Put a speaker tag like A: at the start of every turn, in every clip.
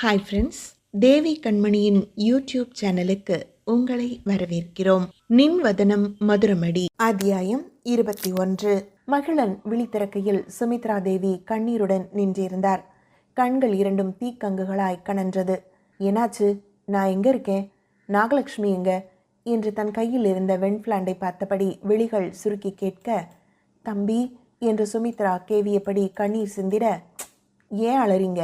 A: Hi friends, தேவி கண்மணியின் YouTube சேனலுக்கு உங்களை வரவேற்கிறோம். நின்வதனம் மதுரமடி, அத்தியாயம் 21. மகிழன் விழித்திறக்கையில் சுமித்ரா தேவி கண்ணீருடன் நின்றிருந்தார். கண்கள் இரண்டும் தீக்கங்குகளாய் கனன்றது. என்னாச்சு? நான் எங்க இருக்கேன்? நாகலட்சுமி எங்க என்று தன் கையில் இருந்த வெண்பிளாண்டை பார்த்தபடி விழிகள் சுருக்கி கேட்க, தம்பி என்று சுமித்ரா கேவியபடி கண்ணீர் சிந்திட, ஏன் அலறிங்க?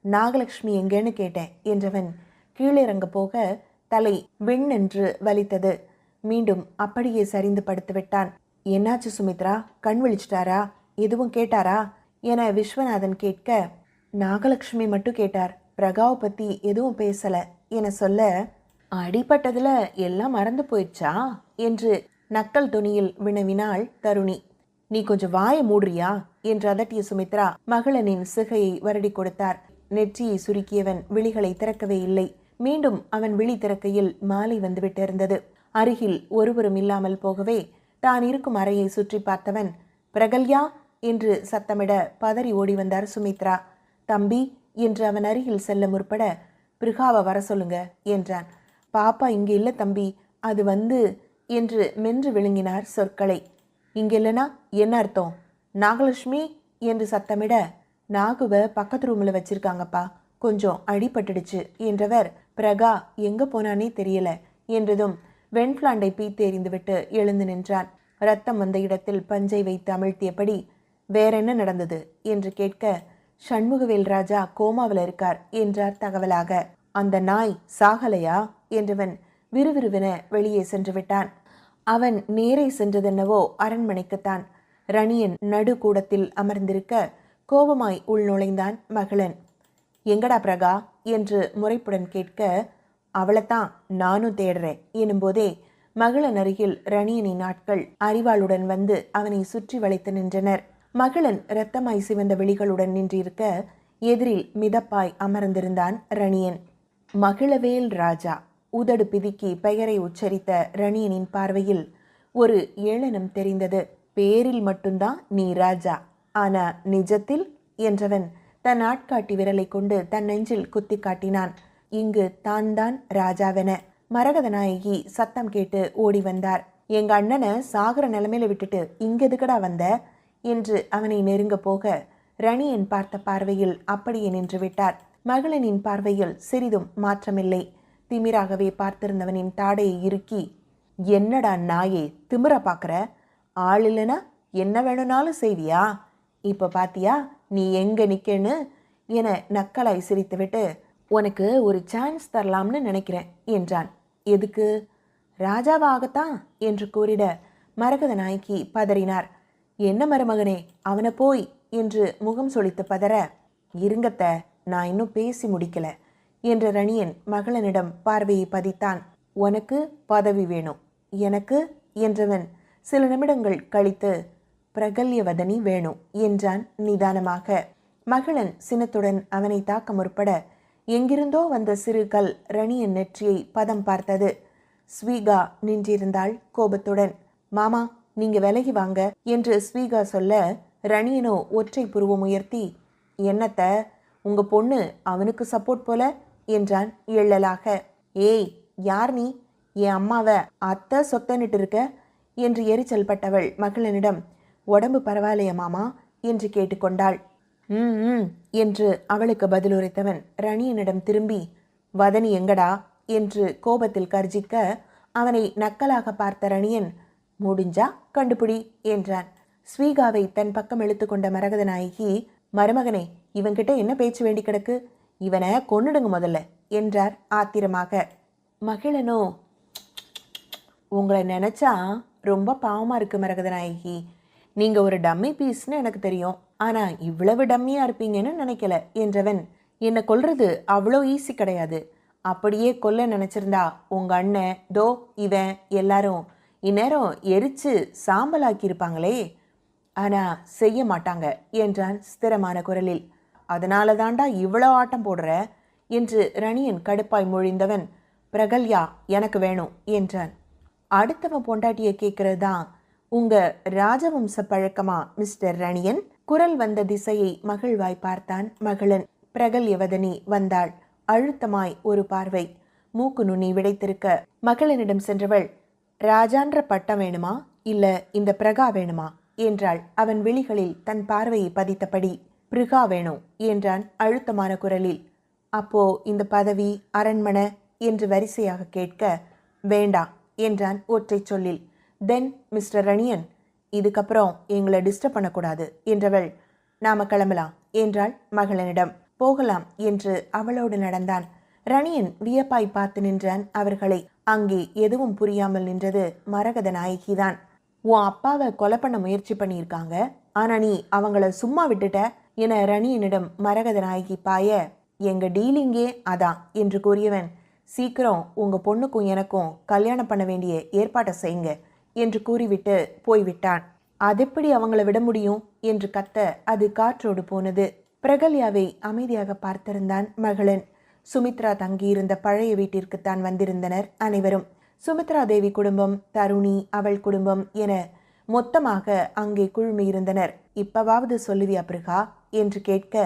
A: நாகலட்சுமி எங்கேன்னு கேட்டேன் என்றவன் கீழிறங்க போக தலை வெண்ணென்று வலித்தது. மீண்டும் அப்படியே சரிந்து படுத்து விட்டான். என்னாச்சு சுமித்ரா? கண் விழிச்சிட்டாரா? எதுவும் கேட்டாரா என விஸ்வநாதன் கேட்க, நாகலட்சுமி மட்டும் கேட்டார், பிரகாவை பத்தி எதுவும் பேசல என சொல்ல, அடிப்பட்டதுல எல்லாம் மறந்து போயிடுச்சா என்று நக்கல் துணியில் வினவினாள் தருணி. நீ கொஞ்சம் வாயை மூடுறியா என்று அதட்டிய சுமித்ரா மகளனின் சிகையை வருடி கொடுத்தார். நெற்றியை சுருக்கியவன் விழிகளை திறக்கவே இல்லை. மீண்டும் அவன் விழி திறக்கையில் மாலை வந்துவிட்டிருந்தது. அருகில் ஒருவரும் இல்லாமல் போகவே தான் இருக்கும் அறையை சுற்றி பார்த்தவன், பிரகல்யா என்று சத்தமிட பதறி ஓடி வந்தார் சுமித்ரா. தம்பி என்று அவன் அருகில் செல்ல முற்பட, பிருகாவை வர சொல்லுங்க என்றான். பாப்பா இங்கே இல்லை தம்பி, அது வந்து என்று மென்று விழுங்கினார் சொற்களை. இங்கே இல்லைனா என்ன அர்த்தம்? நாகலட்சுமி என்று சத்தமிட, நாகுவை பக்கத்து ரூமில் வச்சிருக்காங்கப்பா, கொஞ்சம் அடிபட்டுடுச்சு என்றவர், பிரகா எங்க போனானே தெரியல என்றதும் வெண்பிளாண்டை பீத்து எறிந்துவிட்டு எழுந்து நின்றான். ரத்தம் வந்த இடத்தில் பஞ்சை வைத்து அமிழ்த்தியபடி, வேற என்ன நடந்தது என்று கேட்க, சண்முகவேல் ராஜா கோமாவில் இருக்கார் என்றார் தகவலாக. அந்த நாய் சாகலையா என்றவன் விறுவிறுவென வெளியே சென்று விட்டான். அவன் நேரே சென்றதென்னவோ அரண்மனைக்குத்தான். ரணியன் நடு கூடத்தில் அமர்ந்திருக்க கோபமாய் உள்நுழைந்தான் மகளன். எங்கடா பிரகா என்று முறைப்புடன் கேட்க, அவளைத்தான் நானும் தேடுறேன் எனும்போதே மகளன் அருகில் ரணியனின் ஆட்கள் அறிவாளுடன் வந்து அவனை சுற்றி வளைத்து நின்றனர். மகளன் இரத்தமாய் சிவந்த விழிகளுடன் நின்றிருக்க எதிரில் மிதப்பாய் அமர்ந்திருந்தான் ரணியன். மகிழவேல் ராஜா உதடு பிதுக்கி பெயரை உச்சரித்த ரணியனின் பார்வையில் ஒரு ஏளனம் தெரிந்தது. பேரில் மட்டும்தான் நீ ராஜா, ஆனா நிஜத்தில் என்றவன் தன் ஆட்காட்டி விரலை கொண்டு தன் நெஞ்சில் குத்தி காட்டினான். இங்கு தான் தான் ராஜாவென. மரகத நாயகி சத்தம் கேட்டு ஓடி வந்தார். எங்க அண்ணனை சாகர நிலைமையில விட்டுட்டு இங்க எதுக்கடா வந்த என்று அவனை நெருங்க போக ரணியன் பார்த்த பார்வையில் அப்படியே நின்று விட்டார். மகளனின் பார்வையில் சிறிதும் மாற்றமில்லை. திமிராகவே பார்த்திருந்தவனின் தாடையை இறுக்கி, என்னடா நாயே திமிர பாக்குற? ஆள் இல்லைனா என்ன வேணும்னாலும் செய்வியா? இப்போ பாத்தியா நீ எங்க நிக்கன்னு என நக்கலாய் சிரித்துவிட்டு, உனக்கு ஒரு சான்ஸ் தரலாம்னு நினைக்கிறேன் என்றான். எதுக்கு? ராஜாவாகத்தான் என்று கூறிட மரகத நாய்க்கு பதறினார். என்ன மருமகனே, அவனை போய் என்று முகம் சொலித்து பதற, இருங்கத்த நான் இன்னும் பேசி முடிக்கல என்ற ரணியன் மகளனிடம் பார்வையை பதித்தான். உனக்கு பதவி வேணும், எனக்கு என்றவன் சில நிமிடங்கள் கழித்து, பிரகல்யவதனி வேணும் என்றான் நிதானமாக. மகளன் சினத்துடன் அவனை தாக்க முற்பட எங்கிருந்தோ வந்த சிறு கல் ரணியன் நெற்றியை பதம் பார்த்தது. ஸ்வீகா நின்றிருந்தாள் கோபத்துடன். மாமா நீங்க விலகி வாங்க என்று ஸ்வீகா சொல்ல, ரணியனோ ஒற்றை புருவம் உயர்த்தி, என்னத்த உங்க பொண்ணு அவனுக்கு சப்போர்ட் போல என்றான் எள்ளலாக. ஏய் யார் நீ? என் அம்மாவை அத்தை சொத்தனிட்டு இருக்க என்று எரிச்சல் பட்டவள் மகளனிடம், உடம்பு பரவாயில்லையா மாமா என்று கேட்டுக்கொண்டாள். என்று அவளுக்கு பதிலுரைத்தவன் ரணியனிடம் திரும்பி, வதனி எங்கடா என்று கோபத்தில் கர்ஜிக்க அவனை நக்கலாக பார்த்த ரணியன், முடிஞ்சா கண்டுபிடி என்றான். ஸ்வீகாவை தன் பக்கம் இழுத்து கொண்ட மரகத நாயகி, மருமகனே இவன்கிட்ட என்ன பேச்சு வேண்டி கிடக்கு? இவனை கொன்னுடுங்க முதல்ல என்றார் ஆத்திரமாக. மகிழனோ, உங்களை நினைச்சா ரொம்ப பாவமா இருக்கு மரகத நாயகி. நீங்க ஒரு டம்மி பீஸ்னு எனக்கு தெரியும், ஆனா இவ்வளவு டம்மியா இருப்பீங்கன்னு நினைக்கல என்றவன், என்னை கொல்றது அவ்வளோ ஈஸி கிடையாது. அப்படியே கொல்ல நினைச்சிருந்தா உங்க அண்ணன் தோ இவன் எல்லாரும் இந்நேரம் எரிச்சு சாம்பலாக்கி இருப்பாங்களே. ஆனா செய்ய மாட்டாங்க என்றான் ஸ்திரமான குரலில். அதனால தாண்டா இவ்வளோ ஆட்டம் போடுற என்று ரணியன் கடுப்பாய் மொழிந்தவன், பிரகல்யா எனக்கு வேணும் என்றான். அடுத்தவன் பொண்டாட்டியை கேட்கறது தான் உங்க ராஜவம்ச பழக்கமா மிஸ்டர் ரணியன்? குரல் வந்த திசையை மகிழ்வாய் பார்த்தான் மகளன். பிரகல்யவதனி வந்தாள். அழுத்தமாய் ஒரு பார்வை. மூக்கு நுனி விடைத்திருக்க மகளினிடம் சென்றவள், ராஜான்ற பட்டம் வேணுமா இல்ல இந்த பிரகா வேணுமா என்றாள். அவன் விழிகளில் தன் பார்வையை பதித்தபடி. பிருகா வேணும் என்றான் அழுத்தமான குரலில். அப்போ இந்த பதவி, அரண்மனை என்று வரிசையாக கேட்க, வேண்டா என்றான் ஒற்றை சொல்லில். தென் மிஸ்டர் ரணியன், இதுக்கப்புறம் எங்களை டிஸ்டர்ப் பண்ணக்கூடாது என்றவள். நாம கிளம்பலாம் என்றாள் மகளினிடம். போகலாம் என்று அவளோடு நடந்தான். ரணியன் வியப்பாய் பார்த்து நின்றான் அவர்களை. அங்கே எதுவும் புரியாமல் நின்றது மரகத நாயகிதான். உன் அப்பாவை கொலை பண்ண முயற்சி பண்ணியிருக்காங்க, ஆனா நீ அவங்கள சும்மா விட்டுட்ட என ரணியனிடம் மரகத நாயகி பாய, எங்க டீலிங்கே அதான் என்று கூறியவன், சீக்கிரம் உங்க பொண்ணுக்கும் எனக்கும் கல்யாணம் பண்ண வேண்டிய ஏற்பாட்டை செய்யுங்க என்று கூறிவிட்டு போய்விட்டான். அதெப்படி அவங்கள விட முடியும் என்று கத்த அது காற்றோடு போனது. பிரகல்யாவை அமைதியாக பார்த்திருந்தான் மகளன். சுமித்ரா தங்கியிருந்த பழைய வீட்டிற்குத்தான் வந்திருந்தனர் அனைவரும். சுமித்ரா தேவி குடும்பம், தருணி, அவள் குடும்பம் என மொத்தமாக அங்கே குழுமியிருந்தனர். இப்பவாவது சொல்லுவியா பிருகா என்று கேட்க,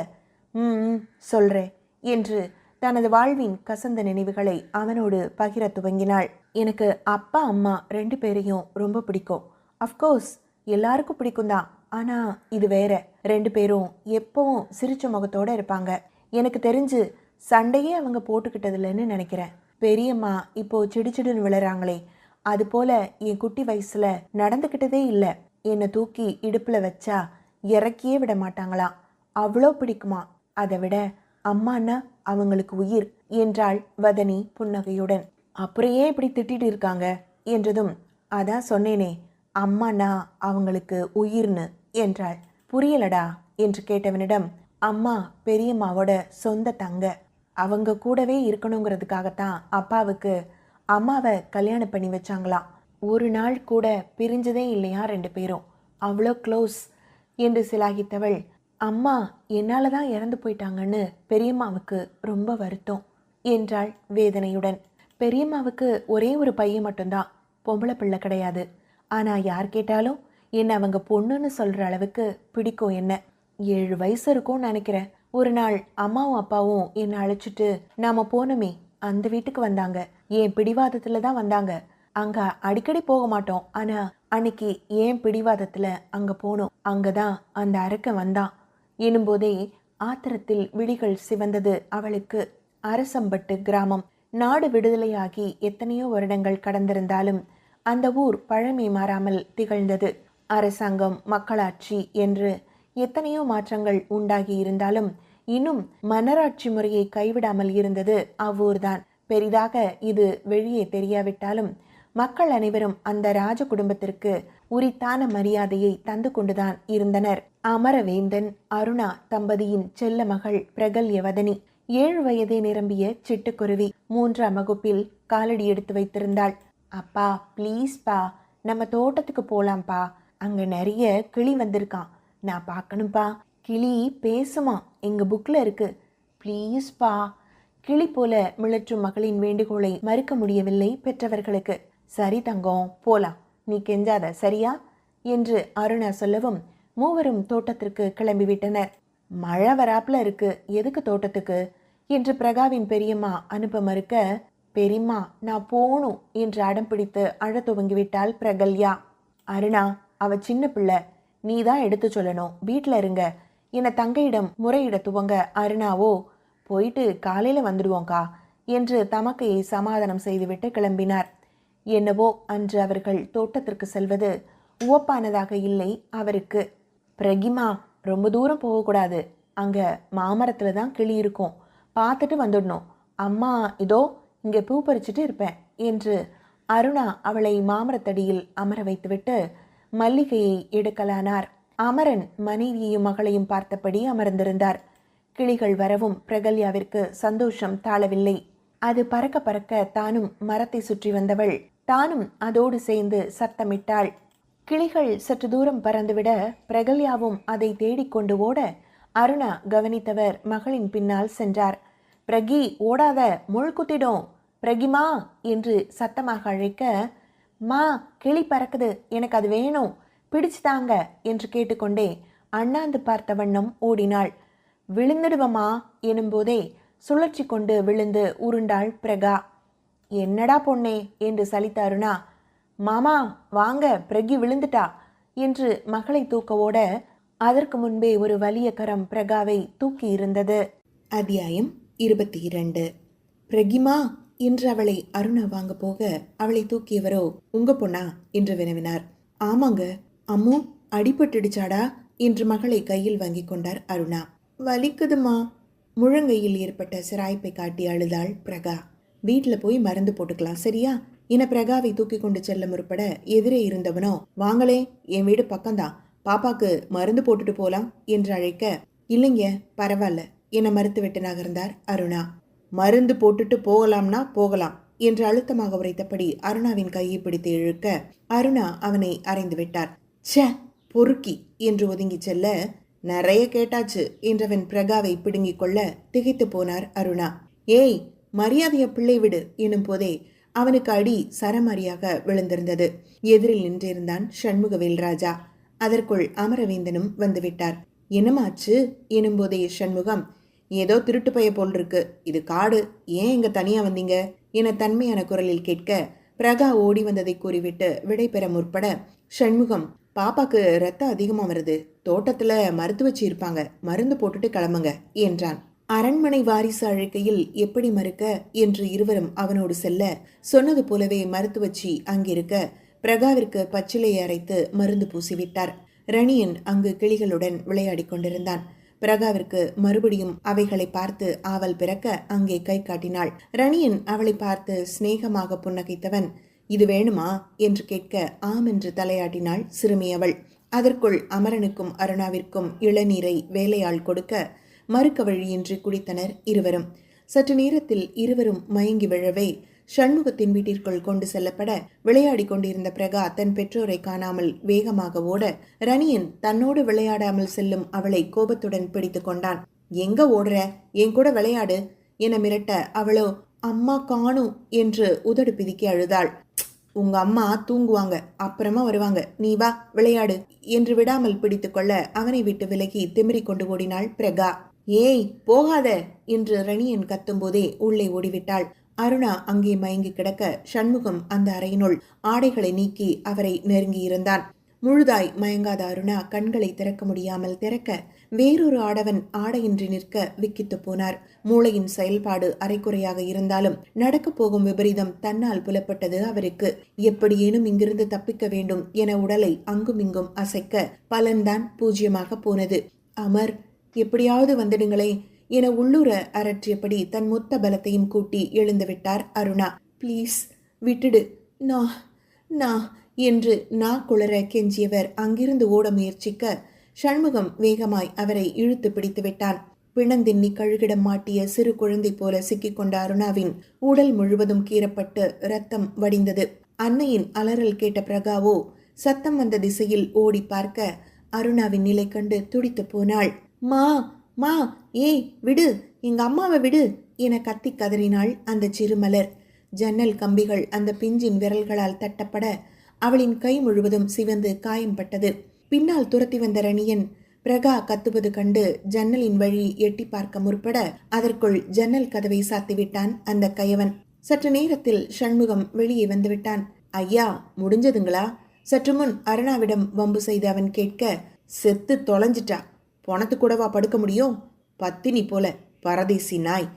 A: சொல்றேன் என்று தனது வாழ்வின் கசந்த நினைவுகளை அவனோடு பகிர துவங்கினாள். எனக்கு அப்பா அம்மா 2 பேரையும் ரொம்ப பிடிக்கும். அஃப்கோர்ஸ் எல்லாருக்கும் பிடிக்கும் தான், ஆனா இது வேற. 2 பேரும் எப்பவும் சிரிச்ச முகத்தோட இருப்பாங்க. எனக்கு தெரிஞ்சு சண்டையே அவங்க போட்டுக்கிட்டதில்லைன்னு நினைக்கிறேன். பெரியம்மா இப்போ சிடுச்சிடுன்னு விழுறாங்களே, அது போல என் குட்டி வயசுல நடந்துக்கிட்டதே இல்லை. என்னை தூக்கி இடுப்புல வச்சா இறக்கியே விட மாட்டாங்களாம். அவ்வளோ பிடிக்குமா. அதை விட அம்மானா அவங்களுக்கு உயிர் என்றாள் வதனி புன்னகையுடன். அப்புறம் ஏன் இப்படி திட்டிட்டு இருக்காங்க என்றதும், அதான் சொன்னேனே அம்மானா அவங்களுக்கு உயிர்னு என்றாள். புரியலடா என்று கேட்டவனிடம், அம்மா பெரியம்மாவோட சொந்த தங்க, அவங்க கூடவே இருக்கணுங்கிறதுக்காகத்தான் அப்பாவுக்கு அம்மாவை கல்யாணம் பண்ணி வச்சாங்களாம். ஒரு நாள் கூட பிரிஞ்சதே இல்லையா 2 பேரும், அவ்வளோ க்ளோஸ் என்று சிலாகித்தவள், அம்மா என்னால தான் இறந்து போயிட்டாங்கன்னு பெரியம்மாவுக்கு ரொம்ப வருத்தம் என்றாள் வேதனையுடன். பெரியம்மாவுக்கு ஒரே ஒரு பையன் மட்டும்தான், பொம்பளை பிள்ளை கிடையாது. ஆனால் யார் கேட்டாலும் என்ன அவங்க பொண்ணுன்னு சொல்கிற அளவுக்கு பிடிக்கும். என்ன 7 வயசு இருக்கும்னு நினைக்கிறேன். ஒரு நாள் அம்மாவும் அப்பாவும் என்னை அழைச்சிட்டு நாம போனோமே அந்த வீட்டுக்கு வந்தாங்க. என் பிடிவாதத்தில் தான் வந்தாங்க. அங்கே அடிக்கடி போக மாட்டோம், ஆனால் அன்னைக்கு ஏன் பிடிவாதத்தில் அங்கே போனோம். அங்கே தான் அந்த அரக்கன் வந்தான் எனும்போதே ஆத்திரத்தில் விழிகள் சிவந்தது அவளுக்கு. அரசம்பட்டு கிராமம். நாடு விடுதலையாகி எத்தனையோ வருடங்கள் கடந்திருந்தாலும் அந்த ஊர் பழமை மாறாமல் திகழ்ந்தது. அரசாங்கம், மக்களாட்சி என்று எத்தனையோ மாற்றங்கள் உண்டாகி இருந்தாலும் இன்னும் மன்னராட்சி முறையை கைவிடாமல் இருந்தது அவ்வூர்தான். பெரிதாக இது வெளியே தெரியாவிட்டாலும் மக்கள் அனைவரும் அந்த ராஜ குடும்பத்திற்கு உரித்தான மரியாதையை தந்து கொண்டுதான் இருந்தனர். அமரவேந்தன், அருணா தம்பதியின் செல்ல மகள் பிரகல்யவதனி 7 வயதே நிரம்பிய சிட்டுக்குருவி 3ஆம் வகுப்பில் காலடி எடுத்து வைத்திருந்தாள். அப்பா ப்ளீஸ்பா, நம்ம தோட்டத்துக்கு போலாம்ப்பா, அங்க நிறைய கிளி வந்திருக்கான், நான் பார்க்கணும்ப்பா. கிளி பேசுமா, எங்க புக்ல இருக்கு, ப்ளீஸ்பா. கிளி போல மிளற்றும் மகளின் வேண்டுகோளை மறுக்க முடியவில்லை பெற்றவர்களுக்கு. சரி தங்கம், போலாம், நீ கெஞ்சாத சரியா என்று அருணா சொல்லவும் மூவரும் தோட்டத்திற்கு கிளம்பிவிட்டனர். மழை வராப்புல இருக்கு, எதுக்கு தோட்டத்துக்கு என்று பிரகாவின் பெரியம்மா அனுப்ப மறுக்க, பெரியம்மா நான் போகணும் என்று அடம் பிடித்து அழ துவங்கிவிட்டாள் பிரகல்யா. அருணா, அவ சின்ன பிள்ளை, நீ தான் எடுத்து சொல்லணும், வீட்டில் இருங்க என தங்கையிடம் முறையிட துவங்க அருணாவோ, போயிட்டு காலையில் வந்துடுவோங்க்கா என்று தமக்கையை சமாதானம் செய்துவிட்டு கிளம்பினார். என்னவோ அன்று அவர்கள் தோட்டத்திற்கு செல்வது உவப்பானதாக இல்லை அவருக்கு. பிரகிமா, ரொம்ப தூரம் போகக்கூடாது, அங்கே மாமரத்தில் தான் கிளி இருக்கும், பார்த்துட்டு வந்துடணும். அம்மா இதோ இங்கே பூ பறிச்சுட்டு இருப்பேன் என்று அருணா அவளை மாமரத்தடியில் அமர வைத்துவிட்டு மல்லிகையை எடுக்கலானார். அமரன் மனைவியையும் மகளையும் பார்த்தபடி அமர்ந்திருந்தார். கிளிகள் வரவும் பிரகல்யாவிற்கு சந்தோஷம் தாழவில்லை. அது பறக்க பறக்க தானும் மரத்தை சுற்றி வந்தவள் தானும் அதோடு சேர்ந்து சத்தமிட்டாள். கிளிகள் சற்று தூரம் பறந்துவிட பிரகல்யாவும் அதை தேடிக்கொண்டு ஓட அருணா கவனித்தவர் மகளின் பின்னால் சென்றார். பிரகி ஓடாத, முள் குத்திடும், பிரகிமா என்று சத்தமாக அழைக்க, மா கிளி பறக்குது, எனக்கு அது வேணும், பிடிச்சு தாங்க என்று கேட்டுக்கொண்டே அண்ணாந்து பார்த்த வண்ணம் ஓடினாள். விழுந்துடுவமா எனும்போதே சுழற்சி கொண்டு விழுந்து உருண்டாள் பிரகா. என்னடா பொண்ணே என்று சலித்த அருணா, மாமா வாங்க, பிரகி விழுந்துட்டா என்று மகளை தூக்க ஓட, அதற்கு முன்பே ஒரு வலிய கரம் பிரகாவை தூக்கி இருந்தது. அத்தியாயம் 22. பிரகிமா என்று அவளை அருணா வாங்க போக, அவளை தூக்கியவரோ, உங்க பொண்ணா என்று வினவினார். ஆமாங்க. அம்மு அடிபட்டுடுச்சாடா என்று மகளை கையில் வாங்கி கொண்டார் அருணா. வலிக்குதுமா. முழங்கையில் ஏற்பட்ட சிராய்ப்பை காட்டி அழுதாள் பிரகா. வீட்டில் போய் மருந்து போட்டுக்கலாம் சரியா என பிரகாவை தூக்கி கொண்டு செல்ல முற்பட, எதிரே இருந்தவனோ, வாங்களே, என் வீடு பக்கம்தான், பாப்பாக்கு மருந்து போட்டுட்டு போலாம் என்று அழைக்க, இல்லைங்க பரவாயில்ல என மறுத்துவிட்டு நகர்ந்தார் அருணா. மருந்து போட்டுட்டு போகலாம்னா போகலாம் என்று அழுத்தமாக உரைத்தபடி அருணாவின் கையை பிடித்து இழுக்க, அருணா அவனை அறைந்து விட்டார். ச்சே பொறுக்கி என்று ஒதுங்கி செல்ல, நிறைய கேட்டாச்சு என்றவன் பிரகாவை பிடுங்கிக் கொள்ள திகைத்து போனார் அருணா. ஏய் மரியாதைய பிள்ளை விடு எனும் போதே அவனுக்கு அடி சரமாரியாக விழுந்திருந்தது. எதிரில் நின்றிருந்தான் சண்முகவேல் ராஜா. அதற்குள் அமரவேந்தனும் வந்துவிட்டார். என்னமாச்சு எனும் போதே சண்முகம், ஏதோ திருட்டு பைய போல் இருக்கு, இது காடு, ஏன் இங்க தனியா வந்தீங்க என தன்மையான குரலில் கேட்க, பிரகா ஓடி வந்ததை கூறிவிட்டு விடை பெற முற்பட, சண்முகம், பாப்பாக்கு ரத்தம் அதிகமா வருது, தோட்டத்துல மருத்து வச்சு இருப்பாங்க, மருந்து போட்டுட்டு கிளம்புங்க என்றான். அரண்மனை வாரிசு அழைக்கையில் எப்படி மறுக்க என்று இருவரும் அவனோடு செல்ல, சொன்னது போலவே மருத்து வச்சு அங்கிருக்க பிரகாவிற்கு பச்சிலையை அரைத்து மருந்து பூசிவிட்டார். ரணியன் அங்கு கிளிகளுடன் விளையாடி கொண்டிருந்தான். பிரகாவிற்கு மறுபடியும் அவைகளை பார்த்து ஆவல் பிறக்க அங்கே கை காட்டினாள். ரணியன் அவளை பார்த்து சிநேகமாக புன்னகைத்தவன், இது வேணுமா என்று கேட்க ஆம் என்று தலையாட்டினாள் சிறுமி அவள். அதற்குள் அமரனுக்கும் அருணாவிற்கும் இளநீரை வேலையாள் கொடுக்க மறுக்க வழியின்றி குடித்தனர் இருவரும். சற்று நேரத்தில் இருவரும் மயங்கி விழவே சண்முகத்தின் வீட்டிற்குள் கொண்டு செல்லப்பட, விளையாடி கொண்டிருந்த பிரகா தன் பெற்றோரை காணாமல் வேகமாக ஓட, ரணியன் தன்னோடு விளையாடாமல் செல்லும் அவளை கோபத்துடன் பிடித்து கொண்டான். எங்க ஓடுற, என் கூட விளையாடு என மிரட்ட, அவளோ அம்மா காணும் என்று உதடு பிதுக்கி அழுதாள். உங்க அம்மா தூங்குவாங்க, அப்புறமா வருவாங்க, நீ வா விளையாடு என்று விடாமல் பிடித்து கொள்ள அவனை விட்டு விலகி திமிரி கொண்டு ஓடினாள் பிரகா. ஏய் போகாத என்று ரணியன் கத்தும் போதே உள்ளே ஓடிவிட்டாள். அருணா அங்கே மயங்கி கிடக்க, சண்முகம் அந்த அறையினுள் ஆடைகளை நீக்கி அவரை நெருங்கியிருந்தான். முழுதாய் மயங்காத அருணா கண்களை திறக்க முடியாமல் திறக்க, வேறொரு ஆடவன் ஆடையின்றி நிற்க விக்கித்து போனார். மூளையின் செயல்பாடு அரைக்குறையாக இருந்தாலும் நடக்கப் போகும் விபரீதம் தன்னால் புலப்பட்டது அவருக்கு. எப்படியேனும் இங்கிருந்து தப்பிக்க வேண்டும் என உடலை அங்குமிங்கும் அசைக்க பலன்தான் பூஜ்யமாக போனது. அமர், எப்படியாவது வந்துடுங்களே என உள்ளூர அரற்றியபடி தன் மொத்த பலத்தையும் கூட்டி எழுந்துவிட்டார் அருணா. ப்ளீஸ் விட்டுடு, நான் என்று குளற கெஞ்சியவர் அங்கிருந்து ஓட முயற்சிக்க, சண்முகம் வேகமாய் அவரை இழுத்து பிடித்து விட்டான். பிணந்தின்னி கழுகிடம் மாட்டிய சிறு குழந்தை போல சிக்கிக்கொண்ட அருணாவின் உடல் முழுவதும் கீறப்பட்டு ரத்தம் வடிந்தது. அன்னையின் அலறல் கேட்ட பிரகாவோ சத்தம் வந்த திசையில் ஓடி பார்க்க, அருணாவின் நிலை கண்டு துடித்து போனாள். மா மா ஏய் விடு, எங்க அம்மாவை விடு என கத்தி கதறினாள் அந்த சிறுமலர். ஜன்னல் கம்பிகள் அந்த பிஞ்சின் விரல்களால் தட்டப்பட அவளின் கை முழுவதும் சிவந்து காயம்பட்டது. பின்னால் துரத்தி வந்த ரணியன் பிரகா கத்துவது கண்டு ஜன்னலின் வழி எட்டி பார்க்க முற்பட, அதற்குள் ஜன்னல் கதவை சாத்திவிட்டான் அந்த கயவன். சற்று நேரத்தில் சண்முகம் வெளியே வந்துவிட்டான். ஐயா முடிஞ்சதுங்களா? சற்று முன் அருணாவிடம் வம்பு செய்து அவன் கேட்க, செத்து தொலைஞ்சிட்டா, பொணத்து கூடவா படுக்க முடியும்? பத்தினி போல பரதேசி நாய்,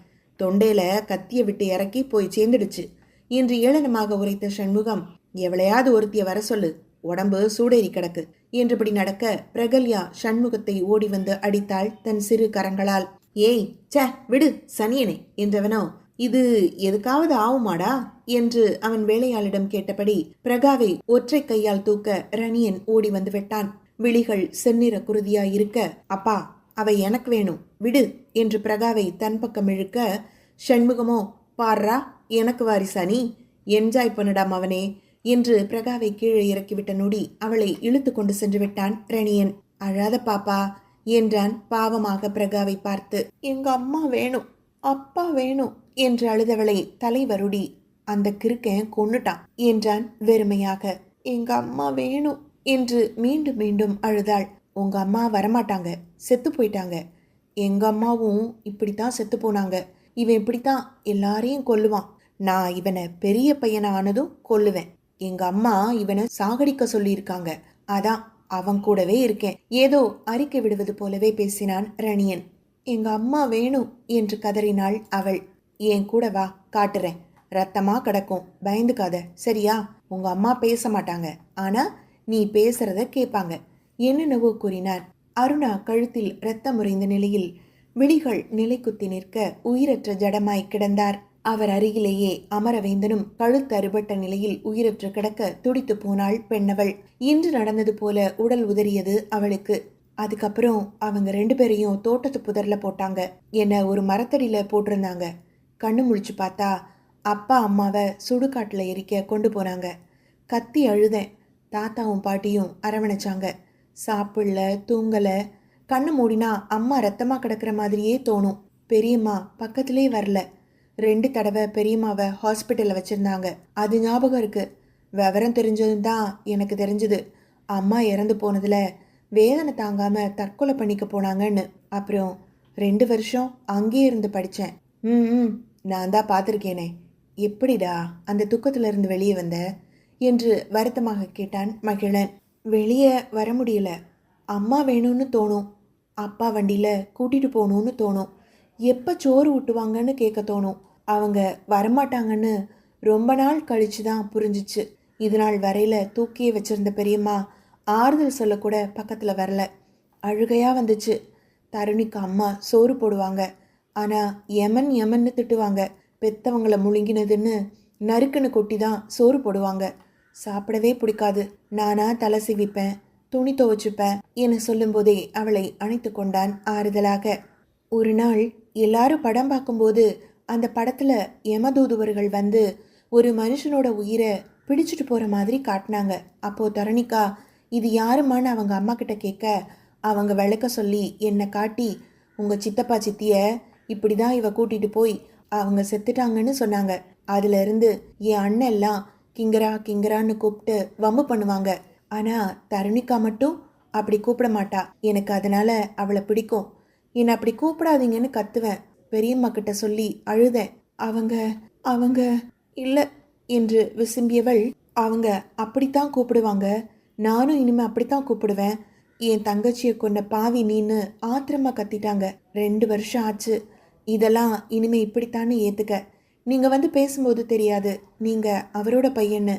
A: தொண்டையில கத்திய விட்டு இறக்கி போய் சேர்ந்துடுச்சு என்று ஏளனமாக உரைத்த சண்முகம், எவளையாவது ஒருத்திய வர சொல்லு, உடம்பு சூடேறி கிடக்கு என்றபடி நடக்க, பிரகல்யா சண்முகத்தை ஓடி வந்து அடித்தாள் தன் சிறு கரங்களால். ஏய் சே விடு சனியனே என்றவனோ, இது எதுக்காவது ஆவுமாடா என்று அவன் வேலையாளிடம் கேட்டபடி பிரகாவை ஒற்றை கையால் தூக்க ரணியன் ஓடி வந்து விட்டான். விழிகள் செந்நிற குருதியாயிருக்க, அப்பா அவை எனக்கு வேணும் விடு என்று பிரகாவை தன் பக்கம் இழுக்க, சண்முகமோ, பாரா எனக்கு வாரிசானி, என்ஜாய் பண்ணடாம் அவனே என்று பிரகாவை கீழே இறக்கிவிட்ட நொடி அவளை இழுத்து கொண்டு சென்று விட்டான் ரணியன். அழாத பாப்பா என்றான் பாவமாக பிரகாவை பார்த்து. எங்க அம்மா வேணும், அப்பா வேணும் என்று அழுதவளை தலைவருடி, அந்த கிறுக்கன் கொன்னுட்டான் என்றான் வெறுமையாக. எங்க அம்மா வேணும் என்று மீண்டும் மீண்டும் அழுதாள். உங்க அம்மா வரமாட்டாங்க, செத்து போயிட்டாங்க. எங்க அம்மாவும் இப்படித்தான் செத்து போனாங்க இவன் இப்படித்தான் எல்லாரையும் கொல்லுவான். நான் இவனை பெரிய பையனை ஆனதும் கொல்லுவேன். எங்க அம்மா இவனை சாகடிக்க சொல்லியிருக்காங்க. அதான் அவன் கூடவே இருக்கேன். ஏதோ அறிக்கை விடுவது போலவே பேசினான் ரணியன். எங்க அம்மா வேணும் என்று கதறினாள் அவள். என் கூட வா, காட்டுறேன். ரத்தமா கிடக்கும், பயந்துக்காத, சரியா? உங்க அம்மா பேச மாட்டாங்க, ஆனா நீ பேசுறத கேட்பாங்க. என்னென்னவோ கூறினார். அருணா கழுத்தில் இரத்தம் உறைந்த நிலையில் விழிகள் நிலை குத்தி நிற்க உயிரற்ற ஜடமாய் கிடந்தார். அவர் அருகிலேயே அமரவேந்தனும் கழுத்து அறுபட்ட நிலையில் உயிரற்று கிடக்க துடித்து போனாள் பெண்ணவள். இன்று நடந்தது போல உடல் உதறியது அவளுக்கு. அதுக்கப்புறம் அவங்க 2 பேரையும் தோட்டத்து புதர்ல போட்டாங்க. என்ன ஒரு மரத்தடியில போட்டிருந்தாங்க. கண்ணு முழிச்சு பார்த்தா அப்பா அம்மாவை சுடுகாட்டில் எரிக்க கொண்டு போனாங்க. கத்தி அழுதேன். தாத்தாவும் பாட்டியும் அரவணைச்சாங்க. சாப்பிடல, தூங்கல. கண்ணு மூடினா அம்மா ரத்தமா கிடக்கிற மாதிரியே தோணும். பெரியம்மா பக்கத்திலே வரல. 2 தடவை பெரியம்மாவை ஹாஸ்பிட்டலில் வச்சிருந்தாங்க. அது ஞாபகம் இருக்கு. விவரம் தெரிஞ்சதும் தான் எனக்கு தெரிஞ்சது அம்மா இறந்து போனதுல வேதனை தாங்காம தற்கொலை பண்ணிக்க போனாங்கன்னு. அப்புறம் 2 வருஷம் அங்கேயே இருந்து படித்தேன். நான் தான் பார்த்துருக்கேனே. எப்படிடா அந்த துக்கத்துல இருந்து வெளியே வந்த என்று வருத்தமாக கேட்டான் மகிழன். வெளியே வர முடியல. அம்மா வேணும்னு தோணும். அப்பா வண்டியில கூட்டிட்டு போகணும்னு தோணும். எப்போ சோறு ஊட்டுவாங்கன்னு கேட்க தோணும். அவங்க வரமாட்டாங்கன்னு ரொம்ப நாள் கழிச்சு தான் புரிஞ்சிச்சு. இது நாள் வரையில தூக்கியே வச்சிருந்த பெரியம்மா ஆறுதல் சொல்லக்கூட பக்கத்தில் வரல. அழுகையாக வந்துச்சு. தருணிக்கு அம்மா சோறு போடுவாங்க, ஆனால் யமன்னு திட்டுவாங்க. பெத்தவங்களை முழுங்கினதுன்னு நறுக்குன்னு கொட்டி தான் சோறு போடுவாங்க. சாப்பிடவே பிடிக்காது. நானா தலை சிவிப்பேன், துணி துவச்சுப்பேன் என சொல்லும்போதே அவளை அணைத்து கொண்டான் ஆறுதலாக. ஒரு நாள் எல்லாரும் படம் பார்க்கும்போது அந்த படத்தில் யமதூதுவர்கள் வந்து ஒரு மனுஷனோட உயிரை பிடிச்சிட்டு போகிற மாதிரி காட்டினாங்க. அப்போது தரணிக்கா இது யாருமான்னு அவங்க அம்மா கிட்ட கேட்க அவங்க விளக்க சொல்லி என்னை காட்டி, உங்கள் சித்தப்பா சித்திய இப்படி தான் இவ கூட்டிகிட்டு போய் அவங்க செத்துட்டாங்கன்னு சொன்னாங்க. அதுலேருந்து என் அண்ணன் எல்லாம் கிங்கரான்னு கூப்பிட்டு வம்பு பண்ணுவாங்க. ஆனால் தருணிக்கா மட்டும் அப்படி கூப்பிட மாட்டா. எனக்கு அதனால் அவளை பிடிக்கும். என்னை அப்படி கூப்பிடாதீங்கன்னு கத்துவேன். பெரியம்மா கிட்ட சொல்லி அழுதேன். அவங்க இல்லை என்று விசும்பியவள், அவங்க அப்படித்தான் கூப்பிடுவாங்க, நானும் இனிமே அப்படித்தான் கூப்பிடுவேன். என் தங்கச்சியை கொண்ட பாவி நீன்னு ஆத்திரமா கத்திட்டாங்க. 2 வருஷம் ஆச்சு. இதெல்லாம் இனிமே இப்படித்தானே ஏற்றுக்க. நீங்கள் வந்து பேசும்போது தெரியாது நீங்கள் அவரோட பையன்னு.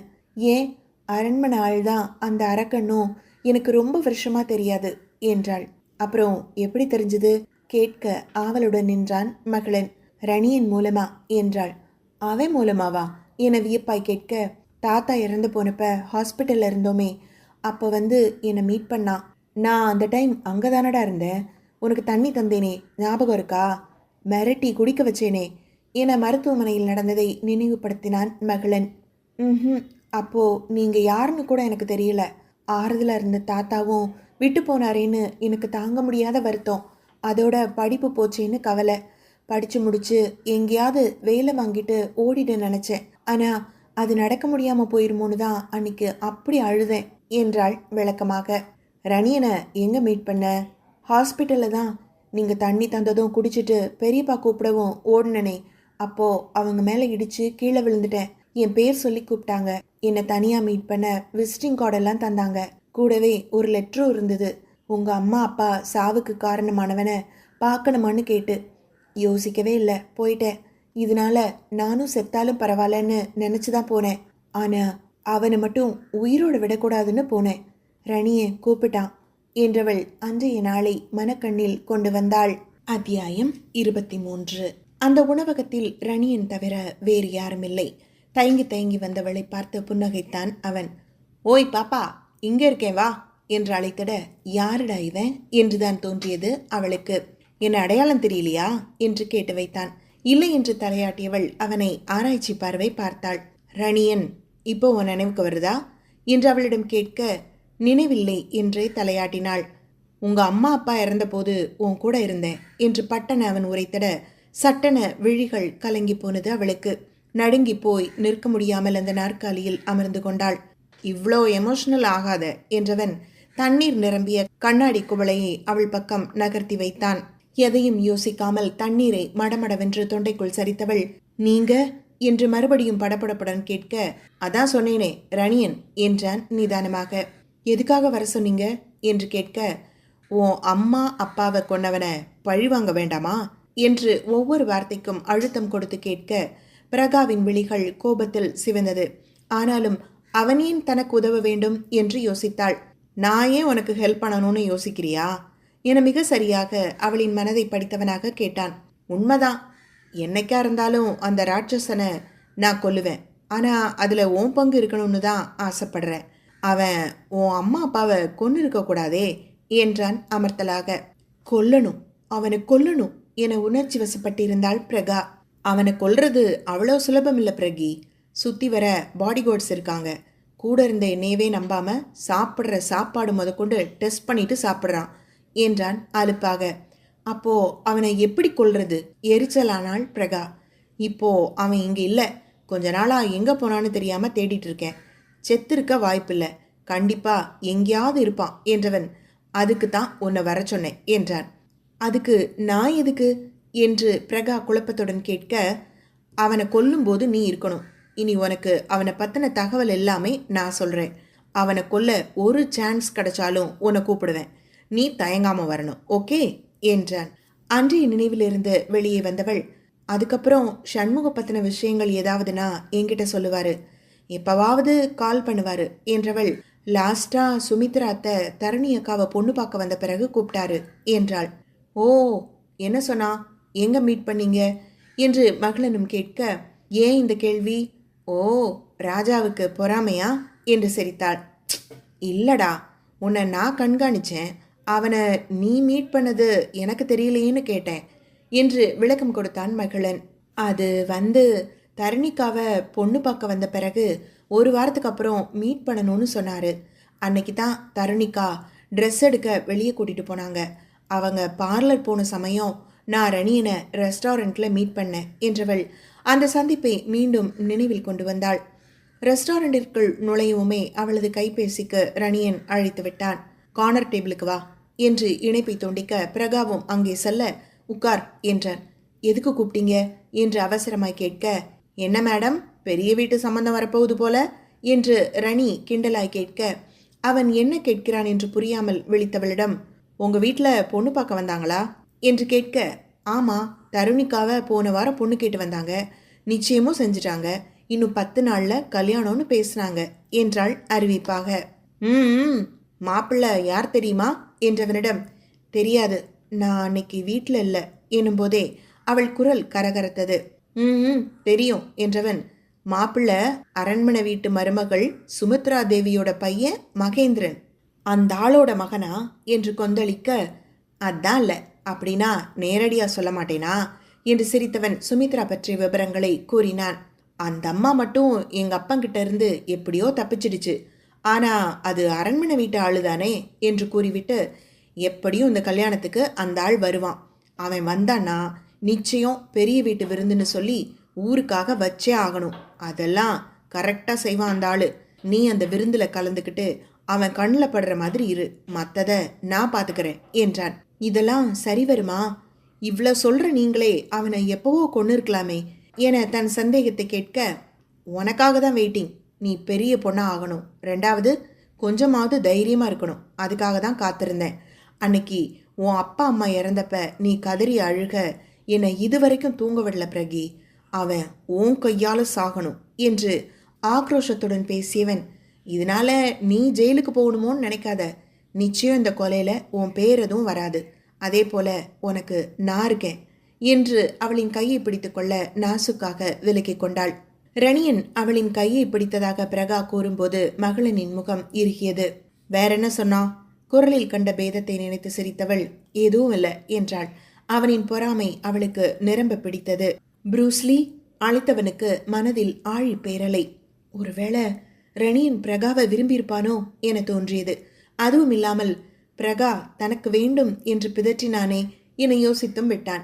A: ஏன் அரண்மனை ஆள் தான் அந்த அரக்கண்ணும் எனக்கு ரொம்ப வருஷமாக தெரியாது என்றாள். அப்புறம் எப்படி தெரிஞ்சது கேட்க ஆவலுடன் நின்றான் மகளன். ரணியின் மூலமா என்றாள். அவன் மூலமாவா என வியப்பாய் கேட்க, தாத்தா இறந்து போனப்ப ஹாஸ்பிட்டலில் இருந்தோமே, அப்போ வந்து என்னை மீட் பண்ணான். நான் அந்த டைம் அங்கே தானடா இருந்தேன். உனக்கு தண்ணி தந்தேனே, ஞாபகம் இருக்கா? மிரட்டி குடிக்க வச்சேனே என மருத்துவமனையில் நடந்ததை நினைவுபடுத்தினான் மகளன். அப்போது நீங்கள் யாருன்னு கூட எனக்கு தெரியல. ஆறுதலாக இருந்த தாத்தாவும் விட்டு போனாரேன்னு எனக்கு தாங்க முடியாத வருத்தம். அதோட படிப்பு போச்சேன்னு கவலை. படித்து முடிச்சு எங்கேயாவது வேலை வாங்கிட்டு ஓடிட நினச்சேன். ஆனால் அது நடக்க முடியாமல் போயிருமோன்னு தான் அன்னைக்கு அப்படி அழுதேன் என்றாள் விளக்கமாக. ரணியனை எங்கே மீட் பண்ண? ஹாஸ்பிட்டலில் தான். நீங்கள் தண்ணி தந்ததும் குடிச்சிட்டு பெரியப்பா கூப்பிடவும் ஓடுனனே, அப்போது அவங்க மேலே இடித்து கீழே விழுந்துட்டேன். என் பேர் சொல்லி கூப்பிட்டாங்க. என்னை தனியாக மீட் பண்ண விசிட்டிங் கார்டெல்லாம் தந்தாங்க. கூடவே ஒரு லெட்டரும் இருந்தது. உங்கள் அம்மா அப்பா சாவுக்கு காரணமானவனை பார்க்கணுமான்னு கேட்டு. யோசிக்கவே இல்லை, போயிட்டேன். இதனால நானும் செத்தாலும் பரவாயில்லன்னு நினச்சி தான் போனேன். ஆனால் அவனை மட்டும் உயிரோடு விடக்கூடாதுன்னு போனேன். ரணியை கூப்பிட்டான் என்றவள் அன்றைய நாளை மனக்கண்ணில் கொண்டு வந்தாள். அத்தியாயம் 23. அந்த உணவகத்தில் ரணியன் தவிர வேறு யாரும் இல்லை. தயங்கி வந்தவளை பார்த்து புன்னகைத்தான் அவன். ஓய் பாப்பா, இங்கே இருக்கேன் வா என்று அழைத்திட, யாருடா இவன் என்றுதான் தோன்றியது அவளுக்கு. என்ன அடையாளம் தெரியலையா என்று கேட்டு வைத்தான். இல்லை என்று தலையாட்டியவள் அவனை ஆராய்ச்சி பார்வை பார்த்தாள். ரணியன் இப்போ உன் நினைவுக்கு வருதா என்று அவளிடம் கேட்க, நினைவில்லை என்றே தலையாட்டினாள். உங்க அம்மா அப்பா இறந்தபோது உன் கூட இருந்தேன் என்று பட்டன அவன் உரைத்திட, சட்டென விழிகள் கலங்கி போனது அவளுக்கு. நடுங்கி போய் நிற்க முடியாமல் அந்த நாற்காலியில் அமர்ந்து கொண்டாள். இவ்வளோ எமோஷனல் ஆகாத என்றவன் தண்ணீர் நிரம்பிய கண்ணாடி குவளையை அவள் பக்கம் நகர்த்தி வைத்தான். எதையும் யோசிக்காமல் தண்ணீரை மடமடவென்று தொண்டைக்குள் சரித்தவள், நீங்க என்று மறுபடியும் படபடப்புடன் கேட்க, அதான் சொன்னேனே ரணியன் என்றான் நிதானமாக. எதுக்காக வர சொன்னீங்க என்று கேட்க, உன் அம்மா அப்பாவை கொன்னவனை பழிவாங்க வேண்டாமா என்று ஒவ்வொரு வார்த்தைக்கும் அழுத்தம் கொடுத்து கேட்க பிரகாவின் விழிகள் கோபத்தில் சிவந்தது. ஆனாலும் அவன் ஏன் தனக்கு உதவ வேண்டும் என்று யோசித்தாள். நான் ஏன் உனக்கு ஹெல்ப் பண்ணணும்னு யோசிக்கிறியா என மிக சரியாக அவளின் மனதை படித்தவனாக கேட்டான். உண்மைதான், என்னைக்கா இருந்தாலும் அந்த ராட்சசனை நான் கொல்லுவேன். ஆனால் அதில் உன் பங்கு இருக்கணும்னு தான் ஆசைப்படுறேன். அவன் உன் அம்மா அப்பாவை கொன்று இருக்கக்கூடாதே என்றான் அமர்த்தலாக. கொல்லணும், அவனை கொல்லணும் என உணர்ச்சி வசப்பட்டிருந்தாள் பிரகா. அவனை கொல்றது அவ்வளோ சுலபம் இல்லை பிரகி. சுற்றி வர பாடிகார்ட்ஸ் இருக்காங்க. கூட இருந்த என்னையவே நம்பாம சாப்பிட்ற சாப்பாடு முதற்கொண்டு டெஸ்ட் பண்ணிட்டு சாப்பிட்றான் என்றான் அலுப்பாக. அப்போ அவனை எப்படி கொல்றது? எரிச்சலானாள் பிரகா. இப்போ அவன் இங்கே இல்லை. கொஞ்ச நாளாக எங்கே போனான்னு தெரியாமல் தேடிட்டு இருக்கேன். செத்திருக்க வாய்ப்பில்லை, கண்டிப்பா எங்கேயாவது இருப்பான் என்றவன், அதுக்கு தான் உன்னை வர சொன்னேன் என்றான். அதுக்கு நான் எதுக்கு என்று பிரகா குழப்பத்துடன் கேட்க, அவனை கொல்லும்போது நீ இருக்கணும். இனி உனக்கு அவனை பற்றின தகவல் எல்லாமே நான் சொல்கிறேன். அவனை கொல்ல ஒரு சான்ஸ் கிடைச்சாலும் உன்னை கூப்பிடுவேன். நீ தயங்காமல் வரணும், ஓகே என்றான். அன்றைய நினைவிலிருந்து வெளியே வந்தவள், அதுக்கப்புறம் சண்முக பற்றின விஷயங்கள் ஏதாவதுனா என்கிட்ட சொல்லுவார், எப்போவாவது கால் பண்ணுவார் என்றவள் லாஸ்ட்டாக சுமித்ரா அத்தை தரணி அக்காவை பொண்ணு பார்க்க வந்த பிறகு கூப்பிட்டாரு என்றாள். ஓ, என்ன சொன்னா? எங்கே மீட் பண்ணீங்க என்று மகளனும் கேட்க, ஏன் இந்த கேள்வி? ஓ, ராஜாவுக்கு பொறாமையா என்று சிரித்தாள். இல்லடா, உன்னை நான் கண்காணித்தேன். அவனை நீ மீட் பண்ணது எனக்கு தெரியலையேன்னு கேட்டேன் என்று விளக்கம் கொடுத்தான் மகளன். அது தரணிக்காவை பொண்ணு பார்க்க வந்த பிறகு ஒரு வாரத்துக்கு அப்புறம் மீட் பண்ணணும்னு சொன்னார். அன்னைக்கு தான் தருணிக்கா ட்ரெஸ் எடுக்க வெளியே கூட்டிகிட்டு போனாங்க. அவங்க பார்லர் போன சமயம் நான் ரணியனை ரெஸ்டாரண்ட்டில் மீட் பண்ணேன் என்றவள் அந்த சந்திப்பை மீண்டும் நினைவில் கொண்டு வந்தாள். ரெஸ்டாரண்டிற்குள் நுழையவுமே அவளது கைபேசிக்கு ரணியன் அழைத்து விட்டான். கார்னர் டேபிளுக்கு வா என்று இணைப்பை துண்டிக்க பிரகாவும் அங்கே செல்ல, உட்கார் என்றான். எதுக்கு கூப்பிட்டீங்க என்று அவசரமாய் கேட்க, என்ன மேடம், பெரிய வீட்டு சம்பந்தம் வரப்போகுது போல என்று ரணி கிண்டலாய் கேட்க, அவன் என்ன கேட்கிறான் என்று புரியாமல் விழித்தவளிடம், உங்க வீட்டில் பொண்ணு பார்க்க வந்தாங்களா என்று கேட்க, ஆமாம், தருணிக்காவை போன வாரம் பொண்ணு கேட்டு வந்தாங்க. நிச்சயமும் செஞ்சிட்டாங்க. இன்னும் 10 நாளில் கல்யாணம்னு பேசுனாங்க என்றாள் அறிவிப்பாக. மாப்பிள்ளை யார் தெரியுமா என்றவனிடம், தெரியாது, நான் அன்னைக்கு வீட்டில் இல்லை எனும்போதே அவள் குரல் கரகரத்தது. தெரியும் என்றவன், மாப்பிள்ளை அரண்மனை வீட்டு மருமகள் சுமித்ரா தேவியோட பையன் மகேந்திரன். அந்த ஆளோட மகனா என்று கொந்தளிக்க, அதான் இல்லை, அப்படின்னா நேரடியாக சொல்ல மாட்டேனா என்று சிரித்தவன் சுமித்ரா பற்றிய விவரங்களை கூறினான். அந்த அம்மா மட்டும் எங்கள் அப்பங்கிட்ட இருந்து எப்படியோ தப்பிச்சிடுச்சு. ஆனால் அது அரண்மனை வீட்டு ஆளுதானே என்று கூறிவிட்டு, எப்படியும் இந்த கல்யாணத்துக்கு அந்த ஆள் வருவான். அவன் வந்தான்னா நிச்சயம் பெரிய வீட்டு விருந்துன்னு சொல்லி ஊருக்காக வச்சே ஆகணும். அதெல்லாம் கரெக்டாக செய்வான் அந்த ஆள். நீ அந்த விருந்தில் கலந்துக்கிட்டு அவன் கண்ணில் படுற மாதிரி இரு, மற்றதை நான் பார்த்துக்கிறேன் என்றான். இதெல்லாம் சரி வருமா? இவ்வளோ சொல்கிற நீங்களே அவனை எப்போவோ கொண்டு இருக்கலாமே என தன் சந்தேகத்தை கேட்க, உனக்காக தான் வெயிட்டிங். நீ பெரிய பொண்ணாக ஆகணும், ரெண்டாவது கொஞ்சமாவது தைரியமாக இருக்கணும், அதுக்காக தான் காத்திருந்தேன். அன்னைக்கு உன் அப்பா அம்மா இறந்தப்ப நீ கதறி அழுக என்னை இதுவரைக்கும் தூங்க விடல பிரகி. அவன் உன் கையால் சாகணும் என்று ஆக்ரோஷத்துடன் பேசியவன், இதனால நீ ஜெயிலுக்கு போகணுமோன்னு நினைக்காத. நிச்சயம் இந்த கொலையில் உன் பேர் எதுவும் வராது. அதே போல உனக்கு நான் இருக்கேன் என்று அவளின் கையை பிடித்து கொள்ள நாசுக்காக விலக்கி கொண்டாள். ரணியன் அவளின் கையை பிடித்ததாக பிரகா கூறும்போது மகளனின் முகம் இறுகியது. வேற என்ன சொன்னா? குரலில் கண்ட பேதத்தை நினைத்து சிரித்தவள், எதுவும் இல்லை என்றாள். அவனின் பொறாமை அவளுக்கு நிரம்ப பிடித்தது. ப்ரூஸ்லி அழைத்தவனுக்கு மனதில் ஆழி பேரலை. ஒருவேளை ரணியன் பிரகாவை விரும்பியிருப்பானோ என தோன்றியது. அதுவும் இல்லாமல் பிரகா தனக்கு வேண்டும் என்று பிதற்றினானே என யோசித்தும் விட்டான்.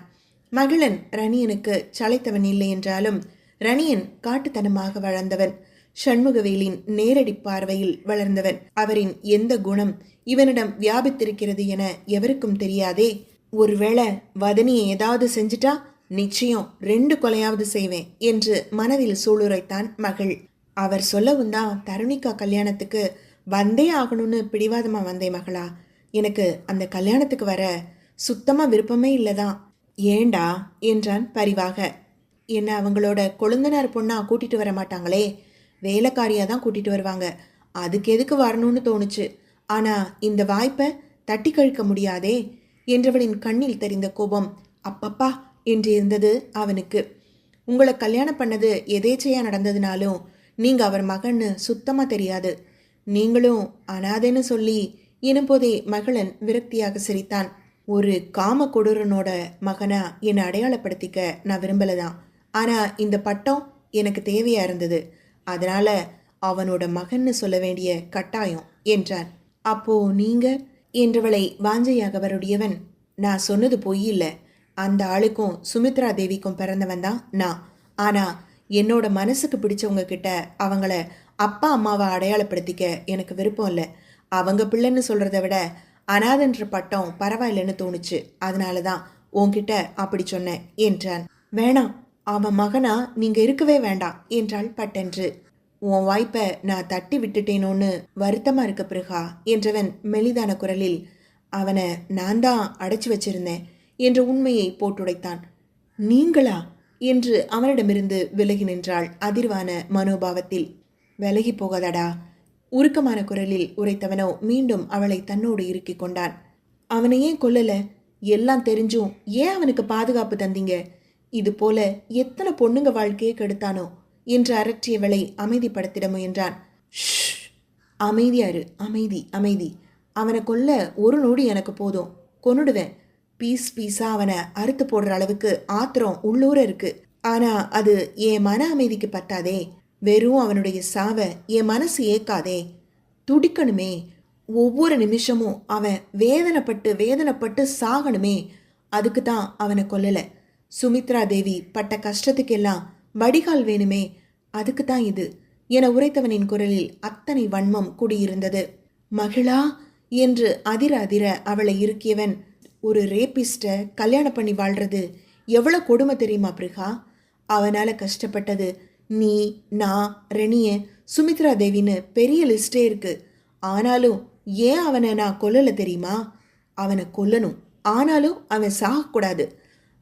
A: மகளன் ரணியனுக்கு சளைத்தவன் இல்லை என்றாலும் ரணியன் காட்டுத்தனமாக வளர்ந்தவன். சண்முகவேலின் நேரடி பார்வையில் வளர்ந்தவன். அவரின் எந்த குணம் இவனிடம் வியாபித்திருக்கிறது என எவருக்கும் தெரியாதே. ஒருவேளை வதனியை ஏதாவது செஞ்சிட்டா நிச்சயம் 2 கொலையாவது செய்வேன் என்று மனதில் சூளுரைத்தான் மகள். அவர் சொல்லவும் தான் தருணிகா கல்யாணத்துக்கு வந்தே ஆகணும்னு பிடிவாதமாக வந்தேன் மகளா. எனக்கு அந்த கல்யாணத்துக்கு வர சுத்தமாக விருப்பமே இல்லைதான். ஏண்டா என்றான் பரிவாக. என்ன அவங்களோட கொழுந்தனார் பொண்ணா கூட்டிட்டு வர மாட்டாங்களே, வேலைக்காரியாக தான் கூட்டிட்டு வருவாங்க. அதுக்கு எதுக்கு வரணும்னு தோணுச்சு. ஆனால் இந்த வாய்ப்பை தட்டி கழிக்க முடியாதே என்றவளின் கண்ணில் தெரிந்த கோபம் அப்பப்பா என்று இருந்தது அவனுக்கு. உங்களை கல்யாணம் பண்ணது எதேச்சையாக நடந்ததுனாலும் நீங்கள் அவர் மகன்னு சுத்தமாக தெரியாது. நீங்களும் அனாதைன்னு சொல்லி எனும்போதே மகளன் விரக்தியாக சிரித்தான். ஒரு காம கொடூரனோட மகனா என்னை அடையாளப்படுத்திக்க நான் விரும்பலதான். ஆனால் இந்த பட்டம் எனக்கு தேவையாக இருந்தது. அதனால் அவனோட மகன்னு சொல்ல வேண்டிய கட்டாயம் என்றான். அப்போ நீங்க என்றவளை வாஞ்சையாக வருடையவன், நான் சொன்னது பொய் இல்லை. அந்த ஆளுக்கும் சுமித்ரா தேவிக்கும் பிறந்தவன் தான் நான். ஆனால் என்னோட மனசுக்கு பிடிச்சவங்க கிட்ட அவங்கள அப்பா அம்மாவை அடையாளப்படுத்திக்க எனக்கு விருப்பம் இல்லை. அவங்க பிள்ளைன்னு சொல்கிறத விட அனாதன்ற பட்டம் பரவாயில்லைன்னு தோணுச்சு. அதனால தான் உன்கிட்ட அப்படி சொன்னேன் என்றான். வேணாம், அவன் மகனா நீங்கள் இருக்கவே வேண்டாம் என்றாள் பட்டென்று. உன் வாய்ப்பை நான் தட்டி விட்டுட்டேனோன்னு வருத்தமாக இருக்க பிறகா என்றவன் மெலிதான குரலில், அவனை நான் தான் அடைச்சி வச்சிருந்தேன் என்ற உண்மையை போட்டுடைத்தான். நீங்களா என்று அவனிடமிருந்து விலகி நின்றாள் அதிர்வான மனோபாவத்தில். விலகி போகாதடா உருக்கமான குரலில் உரைத்தவனோ மீண்டும் அவளை தன்னோடு இறுக்கிக் கொண்டான். அவனை ஏன் கொல்லல? எல்லாம் தெரிஞ்சும் ஏன் அவனுக்கு பாதுகாப்பு தந்தீங்க? இது போல எத்தனை பொண்ணுங்க வாழ்க்கையை கெடுத்தானோ என்று அரற்றியவளை அமைதிப்படுத்திட முயன்றான். அமைதியாரு, அமைதி அமைதி. அவனை கொல்ல ஒரு நொடி எனக்கு போதும், கொன்னுடுவேன். பீஸ் பீஸா அவனை அறுத்து போடுற அளவுக்கு ஆத்திரம் உள்ளூர இருக்கு. ஆனா அது என் மன அமைதிக்கு பத்தாதே. வெறும் அவனுடைய சாவை என் மனசு ஏற்காதே. துடிக்கணுமே, ஒவ்வொரு நிமிஷமும் அவன் வேதனைப்பட்டு வேதனைப்பட்டு சாகணுமே. அதுக்கு தான் அவனை கொல்லலை. சுமித்ரா தேவி பட்ட கஷ்டத்துக்கெல்லாம் வடிகால் வேணுமே, அதுக்கு தான் இது என உரைத்தவனின் குரலில் அத்தனை வன்மம் குடியிருந்தது. மகிழா என்று அதிர அதிர அவளை இருக்கியவன், ஒரு ரேபிஸ்ட்டை கல்யாணம் பண்ணி வாழ்றது எவ்வளோ கொடுமை தெரியுமா பிரிகா? அவனால் கஷ்டப்பட்டது நீ, நான், ரெனிய, சுமித்ரா தேவின்னு பெரிய லிஸ்டே இருக்கு. ஆனாலும் ஏன் அவனை நான் கொல்லலை தெரியுமா? அவனை கொல்லணும், ஆனாலும் அவன் சாகக்கூடாது.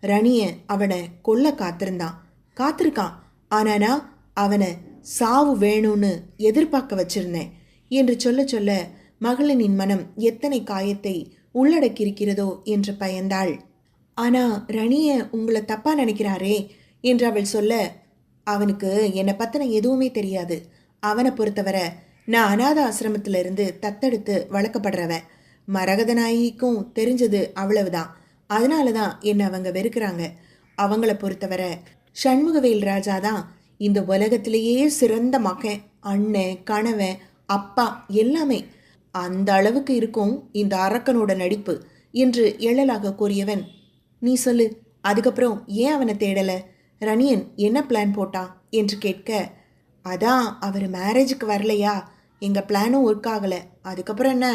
A: ரணிய அவனை கொல்ல காத்திருக்கான். ஆனால் நான் அவனை சாவு வேணும்னு எதிர்பார்க்க வச்சிருந்தேன் என்று சொல்ல சொல்ல மகளினின் மனம் எத்தனை காயத்தை உள்ளடக்கியிருக்கிறதோ என்று பயந்தாள். ஆனா ரணிய உங்களை தப்பா நினைக்கிறாரே என்று அவள் சொல்ல, அவனுக்கு என்னை பத்தின எதுவுமே தெரியாது. அவனை பொறுத்தவரை நான் அநாத ஆசிரமத்திலிருந்து தத்தெடுத்து வளர்க்கப்படுறவன். மரகதநாயகிக்கும் தெரிஞ்சது அவ்வளவுதான். அதனால தான் என்னை அவங்க வெறுக்கிறாங்க. அவங்கள பொறுத்தவரை சண்முகவேல் ராஜா தான் இந்த உலகத்திலேயே சிறந்த மகன், அண்ணன், கணவன், அப்பா எல்லாமே. அந்த அளவுக்கு இருக்கும் இந்த அரக்கனோட நடிப்பு என்று எழலாக கூறியவன், நீ சொல்லு, அதுக்கப்புறம் ஏன் அவனை தேடல? ரணியன் என்ன பிளான் போட்டான் என்று கேட்க, அதான் அவர் மேரேஜுக்கு வரலையா, எங்கள் பிளானும் ஒர்க் ஆகலை. அதுக்கப்புறம் என்ன,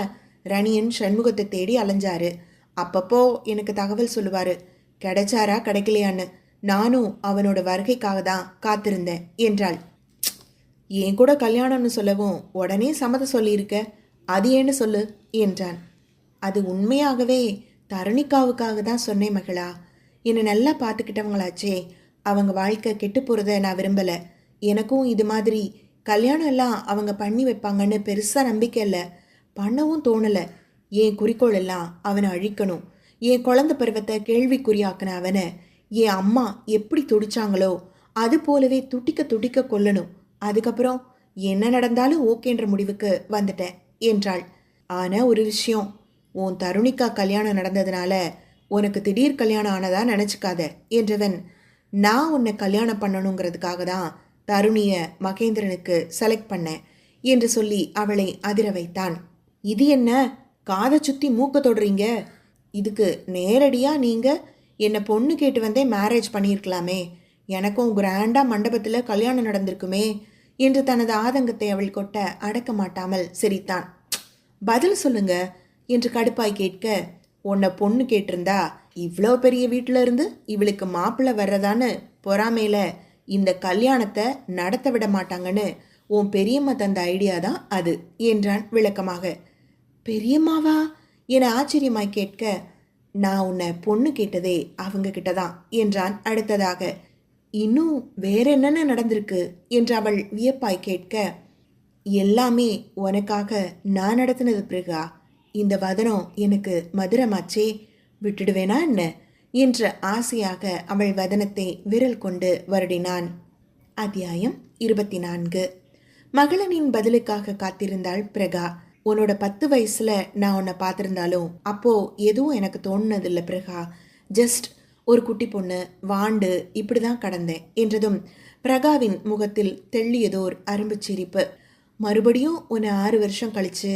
A: ரணியன் சண்முகத்தை தேடி அலைஞ்சாரு. அப்பப்போ எனக்கு தகவல் சொல்லுவார், கிடைச்சாரா கிடைக்கலையான்னு. நானும் அவனோட வருகைக்காக தான் காத்திருந்தேன் என்றாள். என் கூட கல்யாணம்னு சொல்லவும் உடனே சம்மதம் சொல்லியிருக்க, அது ஏன்னு சொல்லு என்றான். அது உண்மையாகவே தருணிகாவுக்காக தான் சொன்னேன் மகளா. என்னை நல்லா பார்த்துக்கிட்டவங்களாச்சே, அவங்க வாழ்க்கை கெட்டு போகிறத நான் விரும்பலை. எனக்கும் இது மாதிரி கல்யாணம் எல்லாம் அவங்க பண்ணி வைப்பாங்கன்னு பெருசாக நம்பிக்கை இல்லை, பண்ணவும் தோணலை. என் குறிக்கோள் எல்லாம் அவனை அழிக்கணும். என் குழந்தை பருவத்தை கேள்விக்குறியாக்கின அவனை என் அம்மா எப்படி துடிச்சாங்களோ அது போலவே துடிக்க துடிக்க கொல்லணும். அதுக்கப்புறம் என்ன நடந்தாலும் ஓகேன்ற முடிவுக்கு வந்துட்டேன் என்றாள். ஆனால் ஒரு விஷயம், உன் தருணிகா கல்யாணம் நடந்ததுனால உனக்கு திடீர் கல்யாணம் ஆனதா நினச்சிக்காத என்றவன், நான் உன்னை கல்யாணம் பண்ணணுங்கிறதுக்காக தான் தருணியை மகேந்திரனுக்கு செலக்ட் பண்ணேன் என்று சொல்லி அவளை அதிர வைத்தான். இது என்ன, காதை சுற்றி மூக்க தொடுறீங்க? இதுக்கு நேரடியாக நீங்கள் என்னை பொண்ணு கேட்டு வந்தே மேரேஜ் பண்ணியிருக்கலாமே, எனக்கும் கிராண்டாக மண்டபத்தில் கல்யாணம் நடந்திருக்குமே என்று தனது ஆதங்கத்தை அவள் கொட்ட அடக்க மாட்டாமல் சிரித்தான். பதில் சொல்லுங்க என்று கடுப்பாய் கேட்க, உன்னை பொண்ணு கேட்டிருந்தா இவ்வளோ பெரிய வீட்டில் இருந்து இவளுக்கு மாப்பிள்ளை வர்றதான்னு பொறாமையில இந்த கல்யாணத்தை நடத்த விட மாட்டாங்கன்னு உன் பெரியம்மா தந்த ஐடியா தான் அது என்றான் விளக்கமாக. பெரியம்மாவா என ஆச்சரியமாய் கேட்க, நான் உன்னை பொண்ணு கேட்டதே அவங்க கிட்ட தான் என்றான் அடுத்ததாக. இன்னும் வேற என்னென்ன நடந்திருக்கு என்று அவள் வியப்பாய் கேட்க, எல்லாமே உனக்காக நான் நடத்தினது பிறகா, இந்த வதனம் எனக்கு மதுரமாச்சே, விட்டுடுவேனா என்ன என்ற ஆசையாக அவள் வதனத்தை விரல் கொண்டு வருடினான். அத்தியாயம் 24. மகளனின் பதிலுக்காக காத்திருந்தாள் பிரகா. உன்னோட 10 வயசுல நான் உன்னை பார்த்துருந்தாலும் அப்போ எதுவும் எனக்கு தோணுனதில்லை பிரகா. ஜஸ்ட் ஒரு குட்டி பொண்ணு வாண்டு இப்படிதான் கடந்தேன் என்றதும் பிரகாவின் முகத்தில் தெள்ளியதோர் அரும்பு சிரிப்பு. மறுபடியும் உன்னை 6 வருஷம் கழிச்சு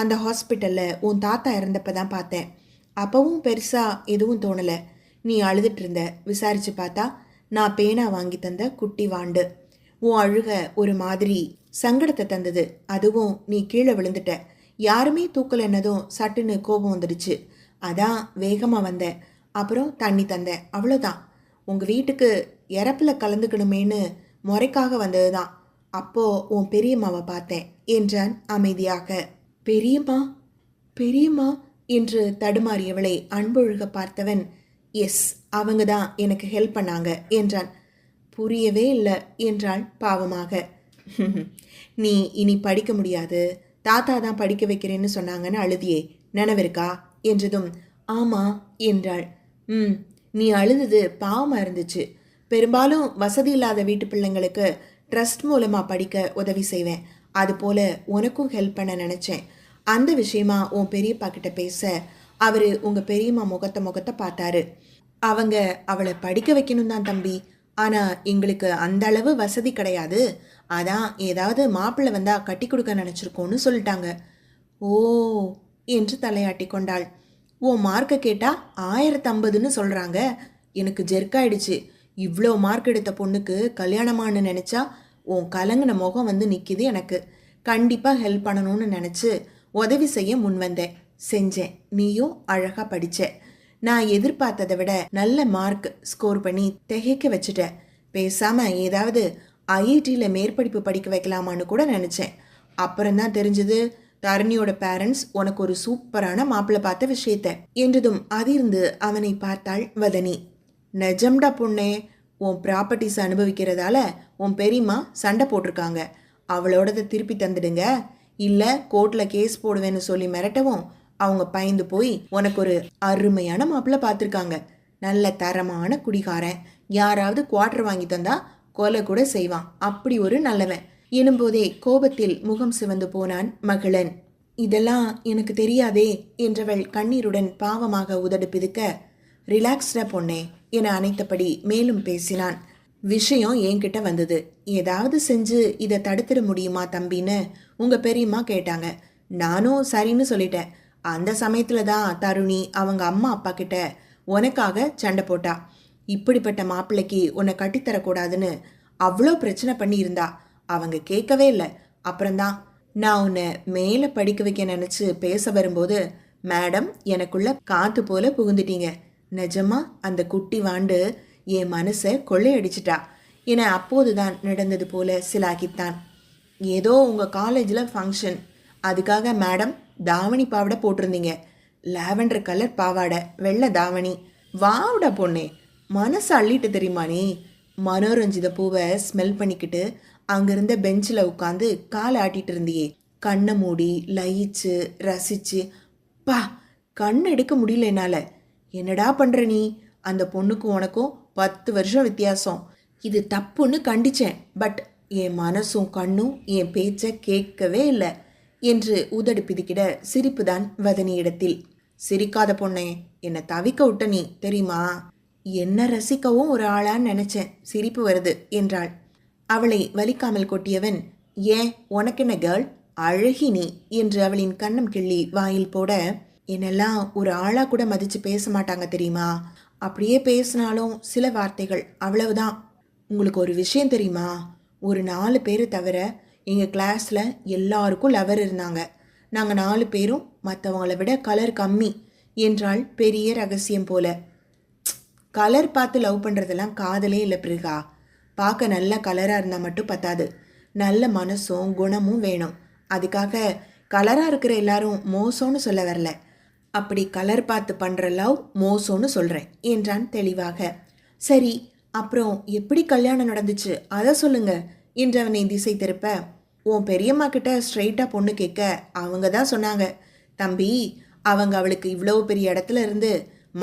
A: அந்த ஹாஸ்பிட்டலில் உன் தாத்தா இறந்தப்ப தான் பார்த்தேன். அப்பவும் பெருசாக எதுவும் தோணலை. நீ அழுதுட்டு இருந்த. விசாரித்து பார்த்தா நான் பேனா வாங்கி தந்த குட்டி வாண்டு. உன் அழுக ஒரு மாதிரி சங்கடத்தை தந்தது. அதுவும் நீ கீழே விழுந்துட்ட. யாருமே தூக்கல் என்னதும் சட்டுன்னு கோபம் வந்துடுச்சு. அதான் வேகமாக வந்தேன். அப்புறம் தண்ணி தந்தேன், அவ்வளோதான். உங்கள் வீட்டுக்கு இறப்பில் கலந்துக்கணுமேனு முறைக்காக வந்தது தான். அப்போ உன் பெரியம்மாவை பார்த்தேன் என்றான் அமைதியாக. பெரியம்மா பெரியம்மா என்று தடுமாறியவளை அன்பொழுக பார்த்தவன், எஸ், அவங்க தான் எனக்கு ஹெல்ப் பண்ணாங்க என்றான். புரியவே இல்லை என்றாள் பாவமாக. நீ இனி படிக்க முடியாது, தாத்தா தான் படிக்க வைக்கிறேன்னு சொன்னாங்கன்னு அழுதியே, நினைவிருக்கா என்றதும் ஆமா என்றாள். நீ அழுது பாவமாக இருந்துச்சு. பெரும்பாலும் வசதி இல்லாத வீட்டு பிள்ளைங்களுக்கு ட்ரஸ்ட் மூலமாக படிக்க உதவி செய்வேன். அதுபோல் உனக்கும் ஹெல்ப் பண்ண நினச்சேன். அந்த விஷயமா உன் பெரியப்பா கிட்ட பேச அவர் உங்கள் பெரியம்மா முகத்தை பார்த்தாரு. அவங்க அவளை படிக்க வைக்கணும் தான் தம்பி, ஆனால் எங்களுக்கு அந்த அளவு வசதி கிடையாது. அதான் ஏதாவது மாப்பிள்ளை வந்தால் கட்டி கொடுக்க நினச்சிருக்கோன்னு சொல்லிட்டாங்க. ஓ என்று தலையாட்டி கொண்டாள். உன் மார்க்கை கேட்டால் 1050ன்னு சொல்கிறாங்க. எனக்கு ஜெர்க்காயிடுச்சு. இவ்வளோ மார்க் எடுத்த பொண்ணுக்கு கல்யாணமானு நினச்சா உன் கலங்கின முகம் வந்து நிற்கிது. எனக்கு கண்டிப்பாக ஹெல்ப் பண்ணணும்னு நினச்சி உதவி செய்ய முன் வந்தேன். செஞ்சேன். நீயும் அழகாக படித்த. நான் எதிர்பார்த்ததை விட நல்ல மார்க் ஸ்கோர் பண்ணி திகைக்க வச்சுட்ட. பேசாமல் ஏதாவது ஐஐடியில் மேற்படிப்பு படிக்க வைக்கலாமான்னு கூட நினச்சேன். அப்புறம்தான் தெரிஞ்சது தரணியோட பேரண்ட்ஸ் உனக்கு ஒரு சூப்பரான மாப்பிள்ளை பார்த்த விஷயத்த என்றதும் அதிர்ந்து அவனை பார்த்தாள் வதனி. நிஜம்டா பொண்ணே, உன் ப்ராப்பர்ட்டிஸ் அனுபவிக்கிறதால உன் பெரியம்மா சண்டை போட்டிருக்காங்க. அவளோடதை திருப்பி தந்துடுங்க, இல்லை கோர்ட்டில் கேஸ் போடுவேன்னு சொல்லி மிரட்டவும் அவங்க பயந்து போய் உனக்கு ஒரு அருமையான மாப்பிள்ளை பார்த்துருக்காங்க. நல்ல தரமான குடிகாரன். யாராவது குவார்டர் வாங்கி தந்தா கொலை கூட செய்வான். அப்படி ஒரு நல்லவன் எனும்போதே கோபத்தில் முகம் சிவந்து போனான் மகளன். இதெல்லாம் எனக்கு தெரியாதே என்றவள் கண்ணீருடன் பாவமாக உதடு பிதுக்க, ரிலாக்ஸ்டா பொண்ணே என அணைத்தபடி மேலும் பேசினான். விஷயம் என்கிட்ட வந்தது. ஏதாவது செஞ்சு இதை தடுத்துட முடியுமா தம்பின்னு உங்கள் பெரியம்மா கேட்டாங்க. நானும் சரின்னு சொல்லிட்டேன். அந்த சமயத்தில் தான் தருணி அவங்க அம்மா அப்பா கிட்ட உனக்காக சண்டை போட்டா. இப்படிப்பட்ட மாப்பிள்ளைக்கு உன்னை கட்டித்தரக்கூடாதுன்னு அவ்வளோ பிரச்சனை பண்ணி இருந்தா. அவங்க கேட்கவே இல்லை. அப்புறம்தான் நான் உன்னை மேலே படிக்க வைக்க நினச்சி பேச வரும்போது மேடம் எனக்குள்ள காற்று போல புகுந்துட்டீங்க. நிஜமா அந்த குட்டி வாண்டு என் மனசை கொள்ளையடிச்சிட்டா என அப்போதுதான் நடந்தது போல சிலாகித்தான். ஏதோ உங்கள் காலேஜில் ஃபங்க்ஷன், அதுக்காக மேடம் தாவணி பாவாடை போட்டிருந்தீங்க. லாவெண்டர் கலர் பாவாடை, வெள்ளை தாவணி. வாவுடா பொண்ணே, மனசை அள்ளிட்டு தெரியுமா நீ? மனோரஞ்சித பூவை ஸ்மெல் பண்ணிக்கிட்டு அங்கிருந்த பெஞ்சில் உட்காந்து காலை ஆட்டிட்டு இருந்தியே. கண்ணை மூடி லயிச்சு ரசிச்சு பா, கண் எடுக்க முடியல என்னால். என்னடா பண்ணுற நீ? அந்த பொண்ணுக்கும் உனக்கும் 10 வருஷம் வித்தியாசம். இது தப்புன்னு கண்டிச்சேன். பட் என் மனசும் கண்ணும் என் பேச்சை கேட்கவே இல்லை என்று உதடு பிதிக்கிட சிரிப்புதான் வதனியிடத்தில். சிரிக்காத பொண்ணே, என்னை தவிக்க விட்ட நீ தெரியுமா? என்ன ரசிக்கவும் ஒரு ஆளான்னு நினைச்சேன். சிரிப்பு வருது என்றாள். அவளை வலிக்காமல் கொட்டியவன், ஏன் உனக்கென்ன கேர்ள், அழகி நீ என்று அவளின் கண்ணம் கிள்ளி வாயில் போட, என்னெல்லாம் ஒரு ஆளாக கூட மதித்து பேச மாட்டாங்க தெரியுமா? அப்படியே பேசினாலும் சில வார்த்தைகள், அவ்வளவுதான். உங்களுக்கு ஒரு விஷயம் தெரியுமா? ஒரு 4 பேர் தவிர எங்கள் கிளாஸில் எல்லாருக்கும் லவர் இருந்தாங்க. நாங்கள் 4 பேரும் மற்றவங்கள விட கலர் கம்மி. என்றாள் பெரிய ரகசியம் போல. கலர் பார்த்து லவ் பண்ணுறதெல்லாம் காதலே இல்லை பிரிகா. பார்க்க நல்ல கலராக இருந்தால் மட்டும் பத்தாது, நல்ல மனசும் குணமும் வேணும். அதுக்காக கலராக இருக்கிற எல்லாரும் மோசம்னு சொல்ல வரல, அப்படி கலர் பார்த்து பண்ணுற லவ் மோசம்னு சொல்கிறேன் என்றான் தெளிவாக. சரி, அப்புறம் எப்படி கல்யாணம் நடந்துச்சு அதை சொல்லுங்க என்றவனை திசை திருப்ப, உன் பெரியம்மா கிட்ட ஸ்ட்ரெயிட்டாக பொண்ணு கேட்க அவங்க தான் சொன்னாங்க, தம்பி அவங்க அவளுக்கு இவ்வளோ பெரிய இடத்துல இருந்து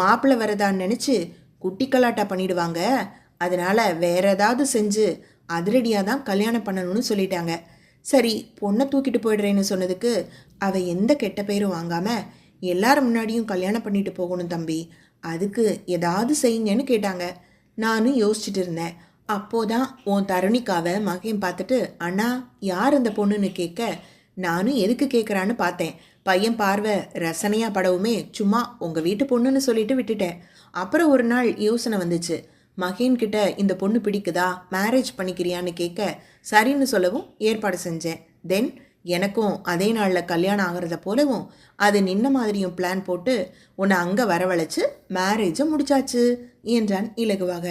A: மாப்பிள்ளை வரதான்னு நினச்சி குட்டி கலாட்டா பண்ணிடுவாங்க, அதனால் வேற ஏதாவது செஞ்சு அதிரடியாக தான் கல்யாணம் பண்ணணும்னு சொல்லிட்டாங்க. சரி, பொண்ணை தூக்கிட்டு போயிடுறேன்னு சொன்னதுக்கு அவள் எந்த கெட்ட பேரும் வாங்காமல் எல்லாரும் முன்னாடியும் கல்யாணம் பண்ணிட்டு போகணும் தம்பி, அதுக்கு ஏதாவது செய்யுங்கன்னு கேட்டாங்க. நானும் யோசிச்சுட்டு இருந்தேன். அப்போதான் உன் தருணிக்காவை மகையும் பார்த்துட்டு, அண்ணா யார் அந்த பொண்ணுன்னு கேட்க, நானும் எதுக்கு கேட்குறான்னு பார்த்தேன். பையன் பார்வை ரசனையாக படவுமே சும்மா உங்கள் வீட்டு பொண்ணுன்னு சொல்லிட்டு விட்டுட்டேன். அப்புறம் ஒரு நாள் யோசனை வந்துச்சு, மகேன்கிட்ட இந்த பொண்ணு பிடிக்குதா, மேரேஜ் பண்ணிக்கிறியான்னு கேட்க சரின்னு சொல்லவும் ஏற்பாடு செஞ்சேன். தென் எனக்கும் அதே நாளில் கல்யாணம் ஆகிறத போலவும் அது நின்ன மாதிரியும் பிளான் போட்டு உன்னை அங்கே வரவழைச்சு மேரேஜை முடிச்சாச்சு என்றான் இலகுவாக.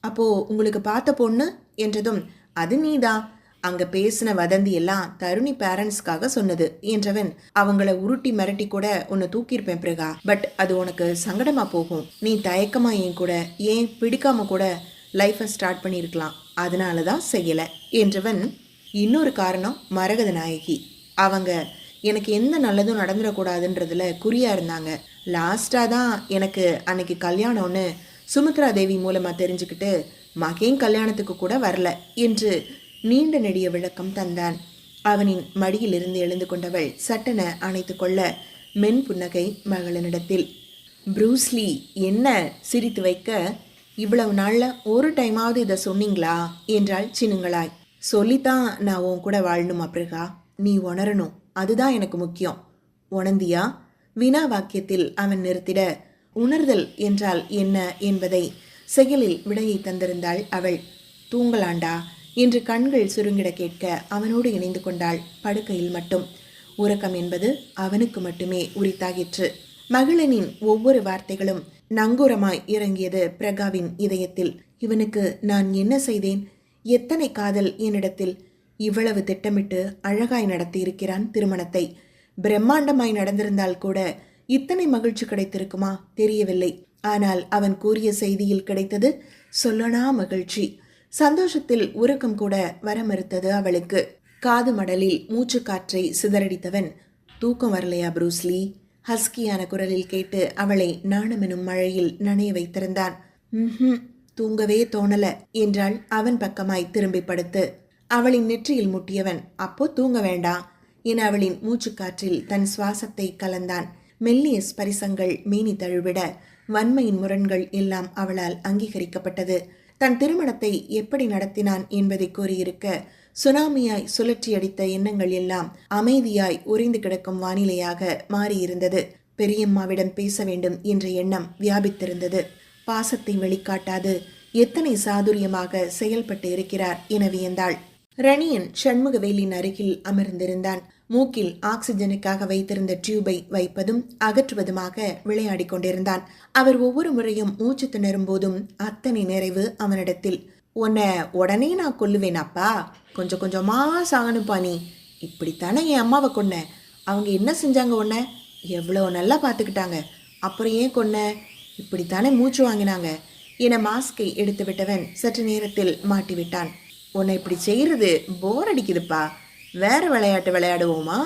A: அப்போது உங்களுக்கு பார்த்த பொண்ணு என்றதும், அது நீதான், அங்கே பேசின வதந்தி எல்லாம் தருணி பேரண்ட்ஸ்க்காக சொன்னது என்றவன், அவங்கள உருட்டி மிரட்டி கூட உன்னை தூக்கியிருப்பேன் பிரிகா, பட் அது உனக்கு சங்கடமாக போகும். நீ தயக்கமாக என் கூட ஏன் பிடிக்காம கூட லைஃப்பை ஸ்டார்ட் பண்ணியிருக்கலாம், அதனால தான் செய்யலை என்றவன். இன்னொரு காரணம் மரகத நாயகி, அவங்க எனக்கு எந்த நல்லதும் நடந்துடக்கூடாதுன்றதுல குறியாக இருந்தாங்க. லாஸ்ட்டாக தான் எனக்கு அன்னைக்கு கல்யாணம்னு சுமித்ரா தேவி மூலமாக தெரிஞ்சுக்கிட்டு மகேன் கல்யாணத்துக்கு கூட வரல என்று நீண்ட நெடிய விளக்கம் தந்தான். அவனின் மடியிலிருந்து எழுந்து கொண்டவள் சட்டென அணைத்து கொள்ள மென் புன்னகை மகளினிடத்தில். ப்ரூஸ்லி என்ன சிரித்து வைக்க, இவ்வளவு நாளில் ஒரு டைமாவது இதை சொன்னீங்களா என்றாள் சினுங்களாய். சொல்லித்தான் நான் உன் கூட வாழணும் அப்ரிகா, நீ உணரணும், அதுதான் எனக்கு முக்கியம். உணர்ந்தியா? வினா வாக்கியத்தில் அவன் நிறுத்திட, உணர்தல் என்றால் என்ன என்பதை செயலில் விடையை தந்திருந்தாள் அவள். தூங்கலாண்டா என்று கண்கள் சுருங்கிட கேட்க அவனோடு இணைந்து கொண்டாள். படுக்கையில் மட்டும் உறக்கம் என்பது அவனுக்கு மட்டுமே உரித்தாகிற்று. மகளினின் ஒவ்வொரு வார்த்தைகளும் நங்கூரமாய் இறங்கியது பிரகாவின் இதயத்தில். இவனுக்கு நான் என்ன செய்தேன்? எத்தனை காதல் என்னிடத்தில்! இவ்வளவு திட்டமிட்டு அழகாய் நடத்தி இருக்கிறான் திருமணத்தை. பிரம்மாண்டமாய் நடந்திருந்தால் கூட இத்தனை மகிழ்ச்சி கிடைத்திருக்குமா தெரியவில்லை. ஆனால் அவன் கூறிய செய்தியில் கிடைத்தது சொல்லனா மகிழ்ச்சி. சந்தோஷத்தில் உறக்கம் கூட வர மறுத்தது அவளுக்கு. காது மடலில் மூச்சு காற்றை சிதறடித்தவன், தூக்கம் வரலையா ப்ரூஸ்லி? ஹஸ்கியான குரலில் கேட்டு அவளை நாணமெனும் மழையில் நனைய வைத்திருந்தான். தூங்கவே தோணல என்றாள் அவன் பக்கமாய் திரும்பி படுத்து. அவளின் நெற்றியில் முட்டியவன், அப்போ தூங்க வேண்டாம் என அவளின் மூச்சுக்காற்றில் தன் சுவாசத்தை கலந்தான். மெல்லிய ஸ்பரிசங்கள் மேனி தழுவிட வன்மையின் முரண்கள் எல்லாம் அவளால் அங்கீகரிக்கப்பட்டது. தன் திருமணத்தை எப்படி நடத்தினான் என்பதை கூறியிருக்க சுனாமியாய் சுழற்றியடித்த எண்ணங்கள் எல்லாம் அமைதியாய் உறைந்து கிடக்கும் வானிலையாக மாறியிருந்தது. பெரியம்மாவிடம் பேச வேண்டும் என்ற எண்ணம் வியாபித்திருந்தது. பாசத்தை வெளிக்காட்டாது எத்தனை சாதுரியமாக செயல்பட்டு இருக்கிறார் என வியந்தாள். ரணியன் சண்முகவேலின் அருகில் அமர்ந்திருந்தான். மூக்கில் ஆக்சிஜனுக்காக வைத்திருந்த டியூபை வைப்பதும் அகற்றுவதுமாக விளையாடி கொண்டிருந்தான். அவர் ஒவ்வொரு முறையும் மூச்சு திணறும் போதும் அத்தனை நிறைவு அவனிடத்தில். உன்னை உடனே நான் கொல்லுவேன் அப்பா, கொஞ்சம் கொஞ்சமா சாகணுப்பா நீ. இப்படித்தானே என் அம்மாவை கொன்ன, அவங்க என்ன செஞ்சாங்க? உன்னை எவ்வளோ நல்லா பார்த்துக்கிட்டாங்க, அப்புறம் ஏன் கொன்ன? இப்படித்தானே மூச்சு வாங்கினாங்க என மாஸ்கை எடுத்து விட்டவன் சற்று நேரத்தில் மாட்டிவிட்டான். உன்னை இப்படி செய்யறது போர் அடிக்குதுப்பா, வேற விளையாட்டு விளையாடுவோமா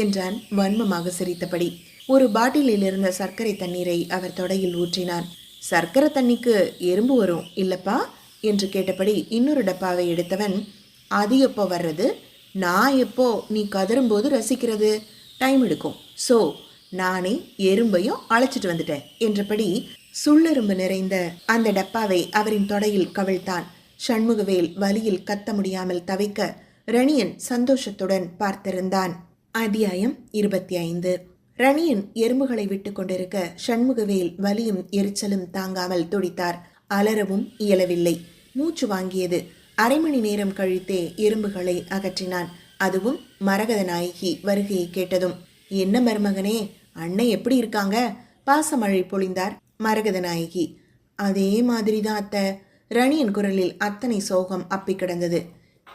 A: என்றான் வன்மமாக சிரித்தபடி. ஒரு பாட்டிலில் இருந்த சர்க்கரை தண்ணீரை அவர் தொடையில் ஊற்றினான். சர்க்கரை தண்ணிக்கு எறும்பு வரும் இல்லப்பா என்று கேட்டபடி இன்னொரு டப்பாவை எடுத்தவன், அது எப்போ வர்றது? நான் எப்போ நீ கதறும்போது ரசிக்கிறது? டைம் எடுக்கும். ஸோ நானே எறும்பையும் அழைச்சிட்டு வந்துட்டேன் என்றபடி சுள்ளெரும்பு நிறைந்த அந்த டப்பாவை அவரின் தொடையில் கவிழ்த்தான். சண்முகவேல் வலியில் கத்த முடியாமல் தவிக்க ரணியன் சந்தோஷத்துடன் பார்த்திருந்தான். அத்தியாயம் 25. ரணியன் எறும்புகளை விட்டு கொண்டிருக்க சண்முகவேல் வலியும் எரிச்சலும் தாங்காமல் துடித்தார். அலறவும் இயலவில்லை. மூச்சு வாங்கியது. அரை மணி நேரம் கழித்தே எறும்புகளை அகற்றினான். அதுவும் மரகத நாயகி வருகையை கேட்டதும். என்ன மருமகனே, அண்ணன் எப்படி இருக்காங்க? பாசமழை பொழிந்தார் மரகதநாயகி. அதே மாதிரிதான் அத்தை. ரணியின் குரலில் அத்தனை சோகம் அப்பி கிடந்தது.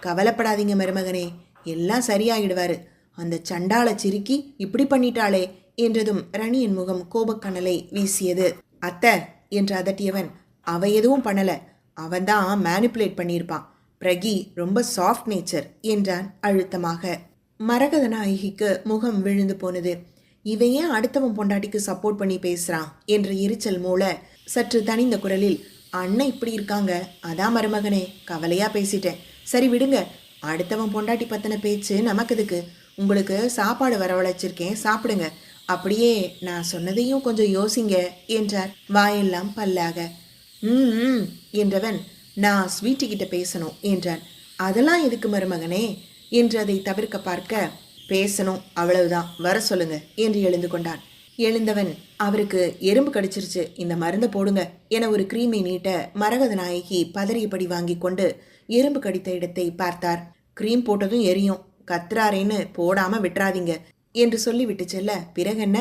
A: கவலைப்படாதீங்க மருமகனே, எல்லாம் சரியாயிடுவாரு. அந்த சண்டாள சிரிக்கி இப்படி பண்ணிட்டாளே என்றதும் ரணியின் முகம் கோபக்கணலை வீசியது. அத்தை என்று அதட்டியவன், அவ எதுவும் பண்ணல, அவன்தான் மேனிப்புலேட் பண்ணியிருப்பான். பிரகி ரொம்ப சாஃப்ட் நேச்சர் என்றான் அழுத்தமாக. மரகதநாயகிக்கு முகம் விழுந்து போனது. இவன் ஏன் அடுத்தவன் பொண்டாட்டிக்கு சப்போர்ட் பண்ணி பேசுறான் என்ற எரிச்சல் மூல சற்று தனிந்த குரலில், அண்ணன் இப்படி இருக்காங்க, அதான் மருமகனே கவலையா பேசிட்டேன். சரி விடுங்க, அடுத்தவன் பொண்டாட்டி பத்தின பேச்சு நமக்கு எதுக்கு? உங்களுக்கு சாப்பாடு வரவழைச்சிருக்கேன், சாப்பிடுங்க. அப்படியே நான் சொன்னதையும் கொஞ்சம் யோசிங்க என்றார் வாயெல்லாம் பல்லாக. ம் என்றவன், நான் ஸ்வீட்டி கிட்ட பேசணும் என்றான். அதெல்லாம் எதுக்கு மருமகனே என்று அதை தவிர்க்க பார்க்க, பேசணும் அவ்வளவுதான், வர சொல்லுங்க என்று எழுந்து கொண்டான். எழுந்தவன், அவருக்கு எறும்பு கடிச்சிருச்சு, இந்த மருந்தை போடுங்க என ஒரு கிரீமை நீட்ட மரகதநாயகி பதறியபடி வாங்கி கொண்டு எறும்பு கடித்த இடத்தை பார்த்தார். கிரீம் போட்டதும் எரியும், கத்துறாரேன்னு போடாம விட்டுறாதீங்க என்று சொல்லிவிட்டு செல்ல, பிறகென்ன,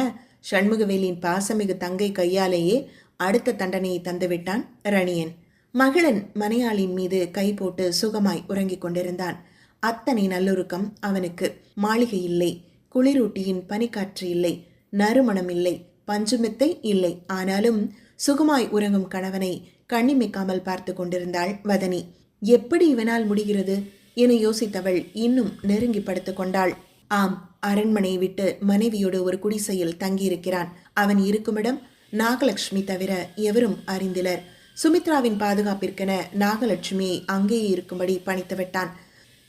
A: சண்முகவேலின் பாசமிகு தங்கை கையாலேயே அடுத்த தண்டனையை தந்துவிட்டான் ரணியன். மகளன் மனையாளின் மீது கை போட்டு சுகமாய் உறங்கிக் கொண்டிருந்தான். அத்தனை நல்லொருக்கம் அவனுக்கு. மாளிகை இல்லை, குளிரூட்டியின் பனிக்காற்று இல்லை, நறுமணம் இல்லை, பஞ்சுமெத்தை இல்லை. ஆனாலும் சுகமாய் உறங்கும் கணவனை கண்ணிமைக்காமல் பார்த்து கொண்டிருந்தாள் வதனி. எப்படி இவனால் முடிகிறது என யோசித்தவள் இன்னும் நெருங்கி படுத்து கொண்டாள். ஆம், அரண்மனையை விட்டு மனைவியோடு ஒரு குடிசையில் தங்கியிருக்கிறான். அவன் இருக்குமிடம் நாகலட்சுமி தவிர எவரும் அறிந்திலர். சுமித்ராவின் பாதுகாப்பிற்கென நாகலட்சுமியை அங்கேயே இருக்கும்படி பணித்துவிட்டான்.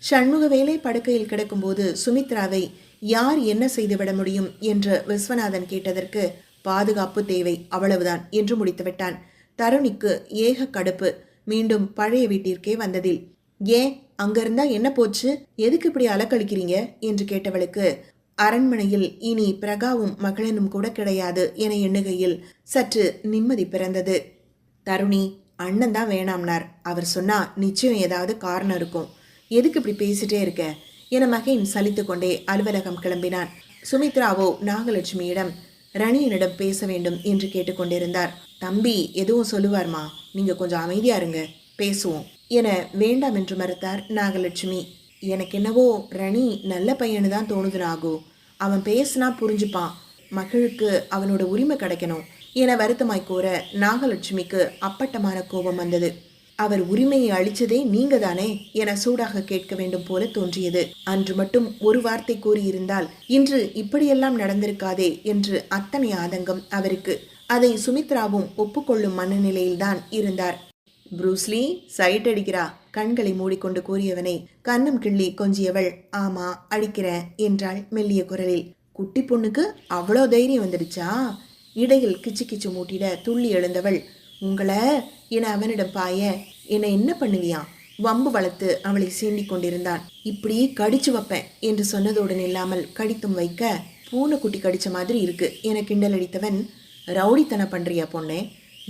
A: சண்முகவேலை படுக்கையில் கிடக்கும்போது சுமித்ராவை யார் என்ன செய்துவிட முடியும் என்று விஸ்வநாதன் கேட்டதற்கு, பாதுகாப்பு தேவை அவ்வளவுதான் என்று முடித்துவிட்டான். தருணிக்கு ஏக கடுப்பு மீண்டும் பழைய வீட்டிற்கே வந்ததில். ஏன் அங்கிருந்தா என்ன போச்சு, எதுக்கு இப்படி அலக்கழிக்கிறீங்க என்று கேட்டவளுக்கு, அரண்மனையில் இனி பிரகாவும் மகளனும் கூட கிடையாது என எண்ணுகையில் சற்று நிம்மதி பிறந்தது. தருணி, அண்ணன் தான் வேணாம்னார், அவர் சொன்னா நிச்சயம் ஏதாவது காரணம் இருக்கும், எதுக்கு இப்படி பேசிட்டே இருக்க என மகன் சலித்து கொண்டே அலுவலகம் கிளம்பினான். சுமித்ராவோ நாகலட்சுமியிடம் ரணியனிடம் பேச வேண்டும் என்று கேட்டுக்கொண்டிருந்தார். தம்பி எதுவும் சொல்லுவார்மா, நீங்க கொஞ்சம் அமைதியா இருங்க, பேசுவோம் என வேண்டாம் என்று மறுத்தார் நாகலட்சுமி. எனக்கு என்னவோ ரணி நல்ல பையனு தான் தோணுது நாகு, அவன் பேசினா புரிஞ்சுப்பான், மகளுக்கு அவனோட உரிமை கிடைக்கணும் என வருத்தமாய் கூற நாகலட்சுமிக்கு அப்பட்டமான கோபம் வந்தது. அவர் உரிமையை அளிச்சதே நீங்க தானே என சூடாக கேட்க வேண்டும் போல தோன்றியது. அன்று மட்டும் ஒரு வார்த்தை கூறியிருந்தால் இன்று இப்படியெல்லாம் நடந்திருக்காதே என்று அத்தனை ஆதங்கம் அவருக்கு. அதை சுமித்ராவும் ஒப்புக்கொள்ளும் மனநிலையில்தான் இருந்தார். புரூஸ்லி சைட் அடிக்கிறா, கண்களை மூடிக்கொண்டு கூறியவனை கண்ணம் கிள்ளி கொஞ்சியவள், ஆமா அடிக்கிறேன் என்றாள் மெல்லிய குரலில். குட்டி பொண்ணுக்கு அவ்வளோ தைரியம் வந்துடுச்சா? இடையில் கிச்சு கிச்சு மூட்டிட துள்ளி எழுந்தவள், உங்களை என அவனிடம் பாய, என்னை என்ன பண்ணுவியா வம்பு வளர்த்து அவளை சீண்டி கொண்டிருந்தான். இப்படி கடிச்சு வைப்பேன் என்று சொன்னதோடு இல்லாமல் கடித்தும் வைக்க, பூனைக்குட்டி கடிச்ச மாதிரி இருக்கு என கிண்டல் அடித்தவன், ரவுடித்தனை பண்றியா பொண்ணே,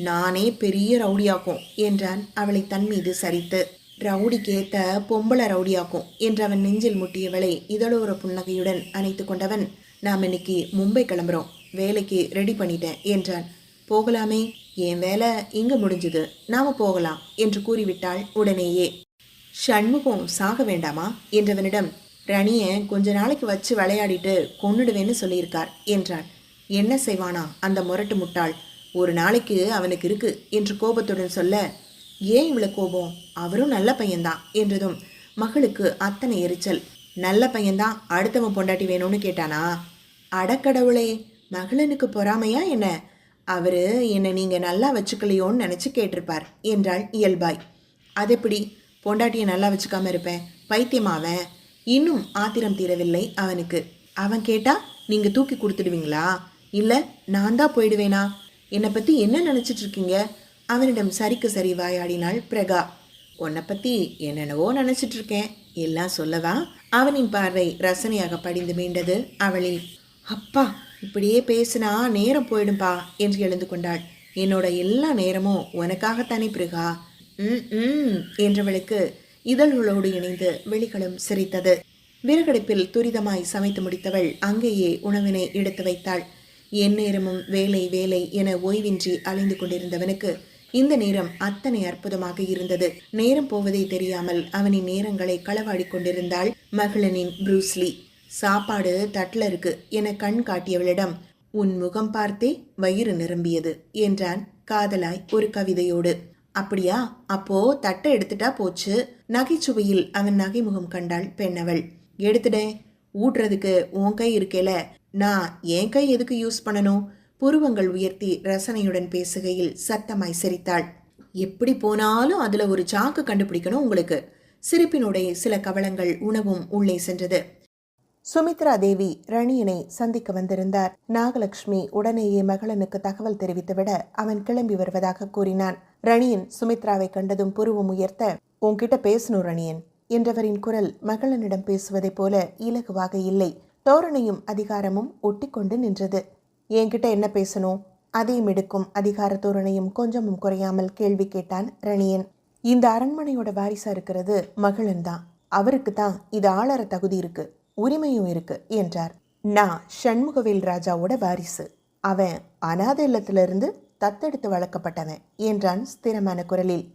A: நானே பெரிய ரவுடியாக்கும் என்றான் அவளை தன் மீது சரித்து. ரவுடிக்கேத்த பொம்பளை ரவுடியாக்கும் என்று அவன் நெஞ்சில் முட்டியவளை இதழோர புன்னகையுடன் அணைத்து கொண்டவன், நாம் இன்னைக்கு மும்பை கிளம்புறோம், வேலைக்கு ரெடி பண்ணிட்டேன் என்றான். போகலாமே, என் வேலை இங்க முடிஞ்சுது, நாம போகலாம் என்று கூறிவிட்டாள் உடனேயே. சண்முகம் சாக வேண்டாமா என்றவனிடம், ரணிய கொஞ்ச நாளைக்கு வச்சு விளையாடிட்டு கொன்னுடுவேன்னு சொல்லியிருக்கார் என்றான். என்ன செய்வானா அந்த முரட்டு முட்டாள், ஒரு நாளைக்கு அவனுக்கு இருக்கு என்று கோபத்துடன் சொல்ல, ஏன் இவ்வளவு கோபம், அவரும் நல்ல பையன்தான் என்றதும் மகளுக்கு அத்தனை எரிச்சல். நல்ல பையன்தான் அடுத்தவன் பொண்டாட்டி வேணும்னு கேட்டானா? அடக்கடவுளே, மகளனுக்கு பொறாமையா என்ன? அவரு என்னை நீங்க நல்லா வச்சுக்கலையோன்னு நினைச்சு கேட்டிருப்பார் என்றாள் இயல்பாய். அதெப்படி பொண்டாட்டியை நல்லா வச்சுக்காம இருப்பேன், பைத்தியமாவன்? இன்னும் ஆத்திரம் தீரவில்லை அவனுக்கு. அவன் கேட்டா நீங்க தூக்கி கொடுத்துடுவீங்களா, இல்ல நான் தான் போயிடுவேனா? என்னை பத்தி என்ன நினைச்சிட்டு இருக்கீங்க? அவனிடம் சரிக்கு சரி வாயாடினாள் பிரகா. உன்னை பத்தி என்னென்னவோ நினைச்சிட்டு இருக்கேன், எல்லாம் சொல்லவா? அவனின் பார்வை ரசனையாக படிந்து மீண்டது அவளில். அப்பா, இப்படியே பேசினா நேரம் போயிடும்பா என்று எழுந்து கொண்டாள். என்னோட எல்லா நேரமும் உனக்காகத்தானே பிரகா. என்றவளுக்கு இதழ்களோடு இணைந்து வெளிகளும் சிரித்தது. விறகடுப்பில் துரிதமாய் சமைத்து முடித்தவள் அங்கேயே உணவினை எடுத்து வைத்தாள். எந்நேரமும் வேலை வேலை என ஓய்வின்றி அலைந்து கொண்டிருந்தவனுக்கு இந்த நேரம் அத்தனை அற்புதமாக இருந்தது. நேரம் போவதை தெரியாமல் அவனின் நேரங்களை களவாடி கொண்டிருந்தாள் மகளனின் ப்ரூஸ்லி. சாப்பாடு தட்டில் இருக்கு என கண் காட்டியவளிடம், உன் முகம் பார்த்தே வயிறு நிரம்பியது என்றான் காதலாய் ஒரு கவிதையோடு. அப்படியா, அப்போ தட்டை எடுத்துட்டா போச்சு. நகைச்சுவையில் அவன் நகைமுகம் கண்டாள் பெண்ணவள். எடுத்துடேன், ஊட்டுறதுக்கு உன் கை இருக்கேல, நான் என் கை எதுக்கு யூஸ் பண்ணணும்? புருவங்கள் உயர்த்தி ரசனையுடன் பேசுகையில் சத்தமாய் சிரித்தாள். எப்படி போனாலும் அதுல ஒரு சாக்கு கண்டுபிடிக்கணும் உங்களுக்கு. சிரிப்பினுடைய சில கவளங்கள் உணவும் உள்ளே சென்றது. சுமித்ரா தேவி ரணியனை சந்திக்க வந்திருந்தார். நாகலட்சுமி உடனேயே மகளனுக்கு தகவல் தெரிவித்துவிட அவன் கிளம்பி வருவதாக கூறினான். ரணியன் சுமித்ராவை கண்டதும் புருவம் உயர்த்த, உன்கிட்ட பேசணும் ரணியன் என்றவரின் குரல் மகளனிடம் பேசுவதைப் போல இலகுவாக இல்லை. தோரணையும் அதிகாரமும் ஒட்டிக்கொண்டு நின்றது. என்கிட்ட என்ன பேசணும்? அதையும் எடுக்கும் அதிகார தோரணையும் கொஞ்சமும் குறையாமல் கேள்வி கேட்டான் ரணியன். இந்த அரண்மனையோட வாரிசா இருக்கிறது மகளன் தான். அவருக்கு தான் இது ஆளற தகுதி இருக்கு, உரிமையும் இருக்கு என்றார். நான் சண்முகவேல் ராஜாவோட வாரிசு. அவன் அநாத இல்லத்திலிருந்து தத்தெடுத்து வளர்க்கப்பட்டவன் என்றான் ஸ்திரமான குரலில்.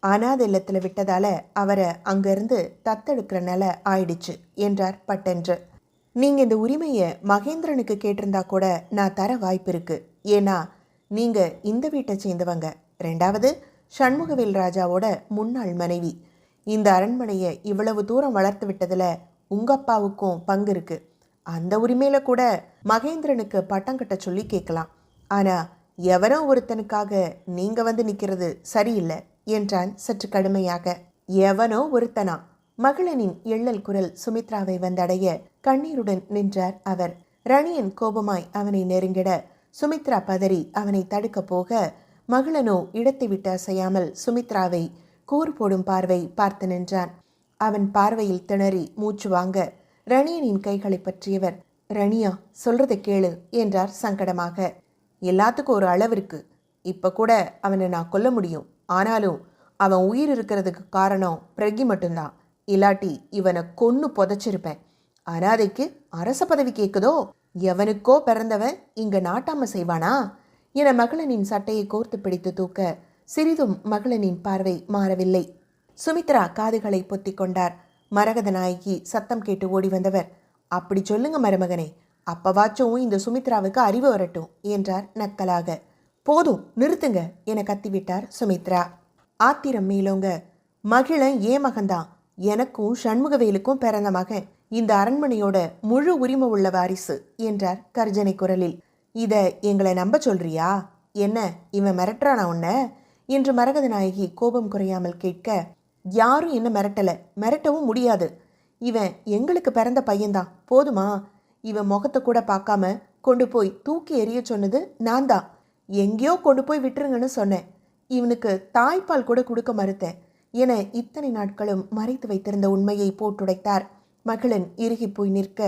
A: அநாத இல்லத்துல விட்டதால அவரை அங்கிருந்து தத்தெடுக்கிற நிலை ஆயிடுச்சு என்றார் பட்டென்று. நீங்க இந்த உரிமையை மகேந்திரனுக்கு கேட்டிருந்தா கூட நான் தர வாய்ப்பு இருக்கு. ஏன்னா நீங்க இந்த வீட்டை சேர்ந்தவங்க. ரெண்டாவது, சண்முகவேல் ராஜாவோட முன்னாள் மனைவி. இந்த அரண்மனையை இவ்வளவு தூரம் வளர்த்து விட்டதுல உங்க அப்பாவுக்கும் பங்கு இருக்கு. அந்த உரிமையில கூட மகேந்திரனுக்கு பட்டம் கட்ட சொல்லி கேட்கலாம். ஆனா எவரோ ஒருத்தனுக்காக நீங்க வந்து நிக்கிறது சரியில்லை என்றான் சற்று கடுமையாக. எவனோ ஒருத்தனா? மகளனின் எள்ளல் குரல் சுமித்ராவை வந்தடைய கண்ணீருடன் நின்றார் அவர். ரணியன் கோபமாய் அவனை நெருங்கிட சுமித்ரா பதறி அவனை தடுக்க போக, மகளனோ இடத்தை விட்டு அசையாமல் சுமித்ராவை கூர் போடும் பார்வை பார்த்து நின்றான். அவன் பார்வையில் திணறி மூச்சு வாங்க ரணியனின் கைகளை பற்றியவர், ரணியா சொல்றதை கேளு என்றார் சங்கடமாக. எல்லாத்துக்கும் ஒரு அளவு இருக்கு. இப்ப கூட அவனை நான் கொல்ல முடியும். ஆனாலும் அவன் உயிர் இருக்கிறதுக்கு காரணம் பிரகி மட்டும்தான். இல்லாட்டி இவனை கொன்னு புதைச்சிருப்பேன். அனாதைக்கு அரச பதவி கேட்குதோ? எவனுக்கோ பிறந்தவன் இங்க நாட்டாம செய்வானா என மகளனின் சட்டையை கோர்த்து பிடித்து தூக்க சிறிதும் மகளனின் பார்வை மாறவில்லை. சுமித்ரா காதுகளை பொத்தி கொண்டார். மரகத நாயகி சத்தம் கேட்டு ஓடி வந்தவர், அப்படி சொல்லுங்க மருமகனே, அப்பவாச்சும் இந்த சுமித்ராவுக்கு அறிவு வரட்டும் என்றார் நக்கலாக. போதும் நிறுத்துங்க என கத்திவிட்டார் சுமித்ரா. ஆத்திரம் மேலோங்க, மகிழன் ஏன் மகன்தான், எனக்கும் சண்முகவேலுக்கும் பிறந்த மகன், இந்த அரண்மனையோட முழு உரிமை உள்ள வாரிசு என்றார் கர்ஜனை குரலில். இத எங்களை நம்ப சொல்றியா? என்ன இவன் மிரட்டுறானா உன்ன என்று மரகத நாயகி கோபம் குறையாமல் கேட்க, யாரும் என்ன மிரட்டல, மிரட்டவும் முடியாது. இவன் எங்களுக்கு பிறந்த பையன்தான், போதுமா? இவன் முகத்தை கூட பார்க்காம கொண்டு போய் தூக்கி எறிய சொன்னது நான் தான். எங்கேயோ கொண்டு போய் விட்டுருங்கன்னு சொன்னேன். இவனுக்கு தாய்ப்பால் கூட கொடுக்க மறுத்தேன் என இத்தனை நாட்களும் மறைத்து வைத்திருந்த உண்மையை போட்டுடைத்தார். மகளன் இறுகி போய் நிற்க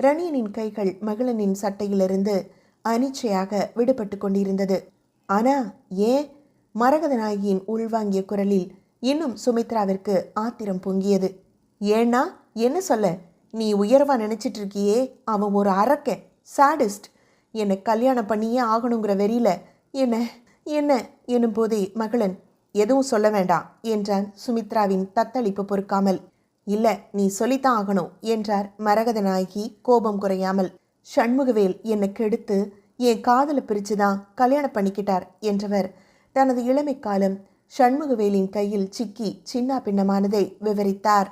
A: ரணியனின் கைகள் மகளனின் சட்டையிலிருந்து அனிச்சையாக விடுபட்டு கொண்டிருந்தது. ஆனா ஏன்? மரகத நாயகியின் உள்வாங்கிய குரலில் இன்னும் சுமித்ராவிற்கு ஆத்திரம் பொங்கியது. ஏன்னா என்ன சொல்ல? நீ உயர்வா நினைச்சிட்டு இருக்கியே, அவன் ஒரு அரக்கன், சாடிஸ்ட். என்னை கல்யாணம் பண்ணியே ஆகணுங்கிற வெறியில என்ன என்ன எனும் போதே மகளன், எதுவும் சொல்ல வேண்டாம் என்றான் சுமித்ராவின் தத்தளிப்பு பொறுக்காமல். இல்ல நீ சொல்லித்தான் ஆகணும் என்றார் மரகத நாயகி கோபம் குறையாமல். சண்முகவேல் என்னை கெடுத்து என் காதலை பிரிச்சுதான் கல்யாணம் பண்ணிக்கிட்டார் என்றவர் தனது இளமை காலம் சண்முகவேலின் கையில் சிக்கி சின்ன பின்னமானதை விவரித்தார்.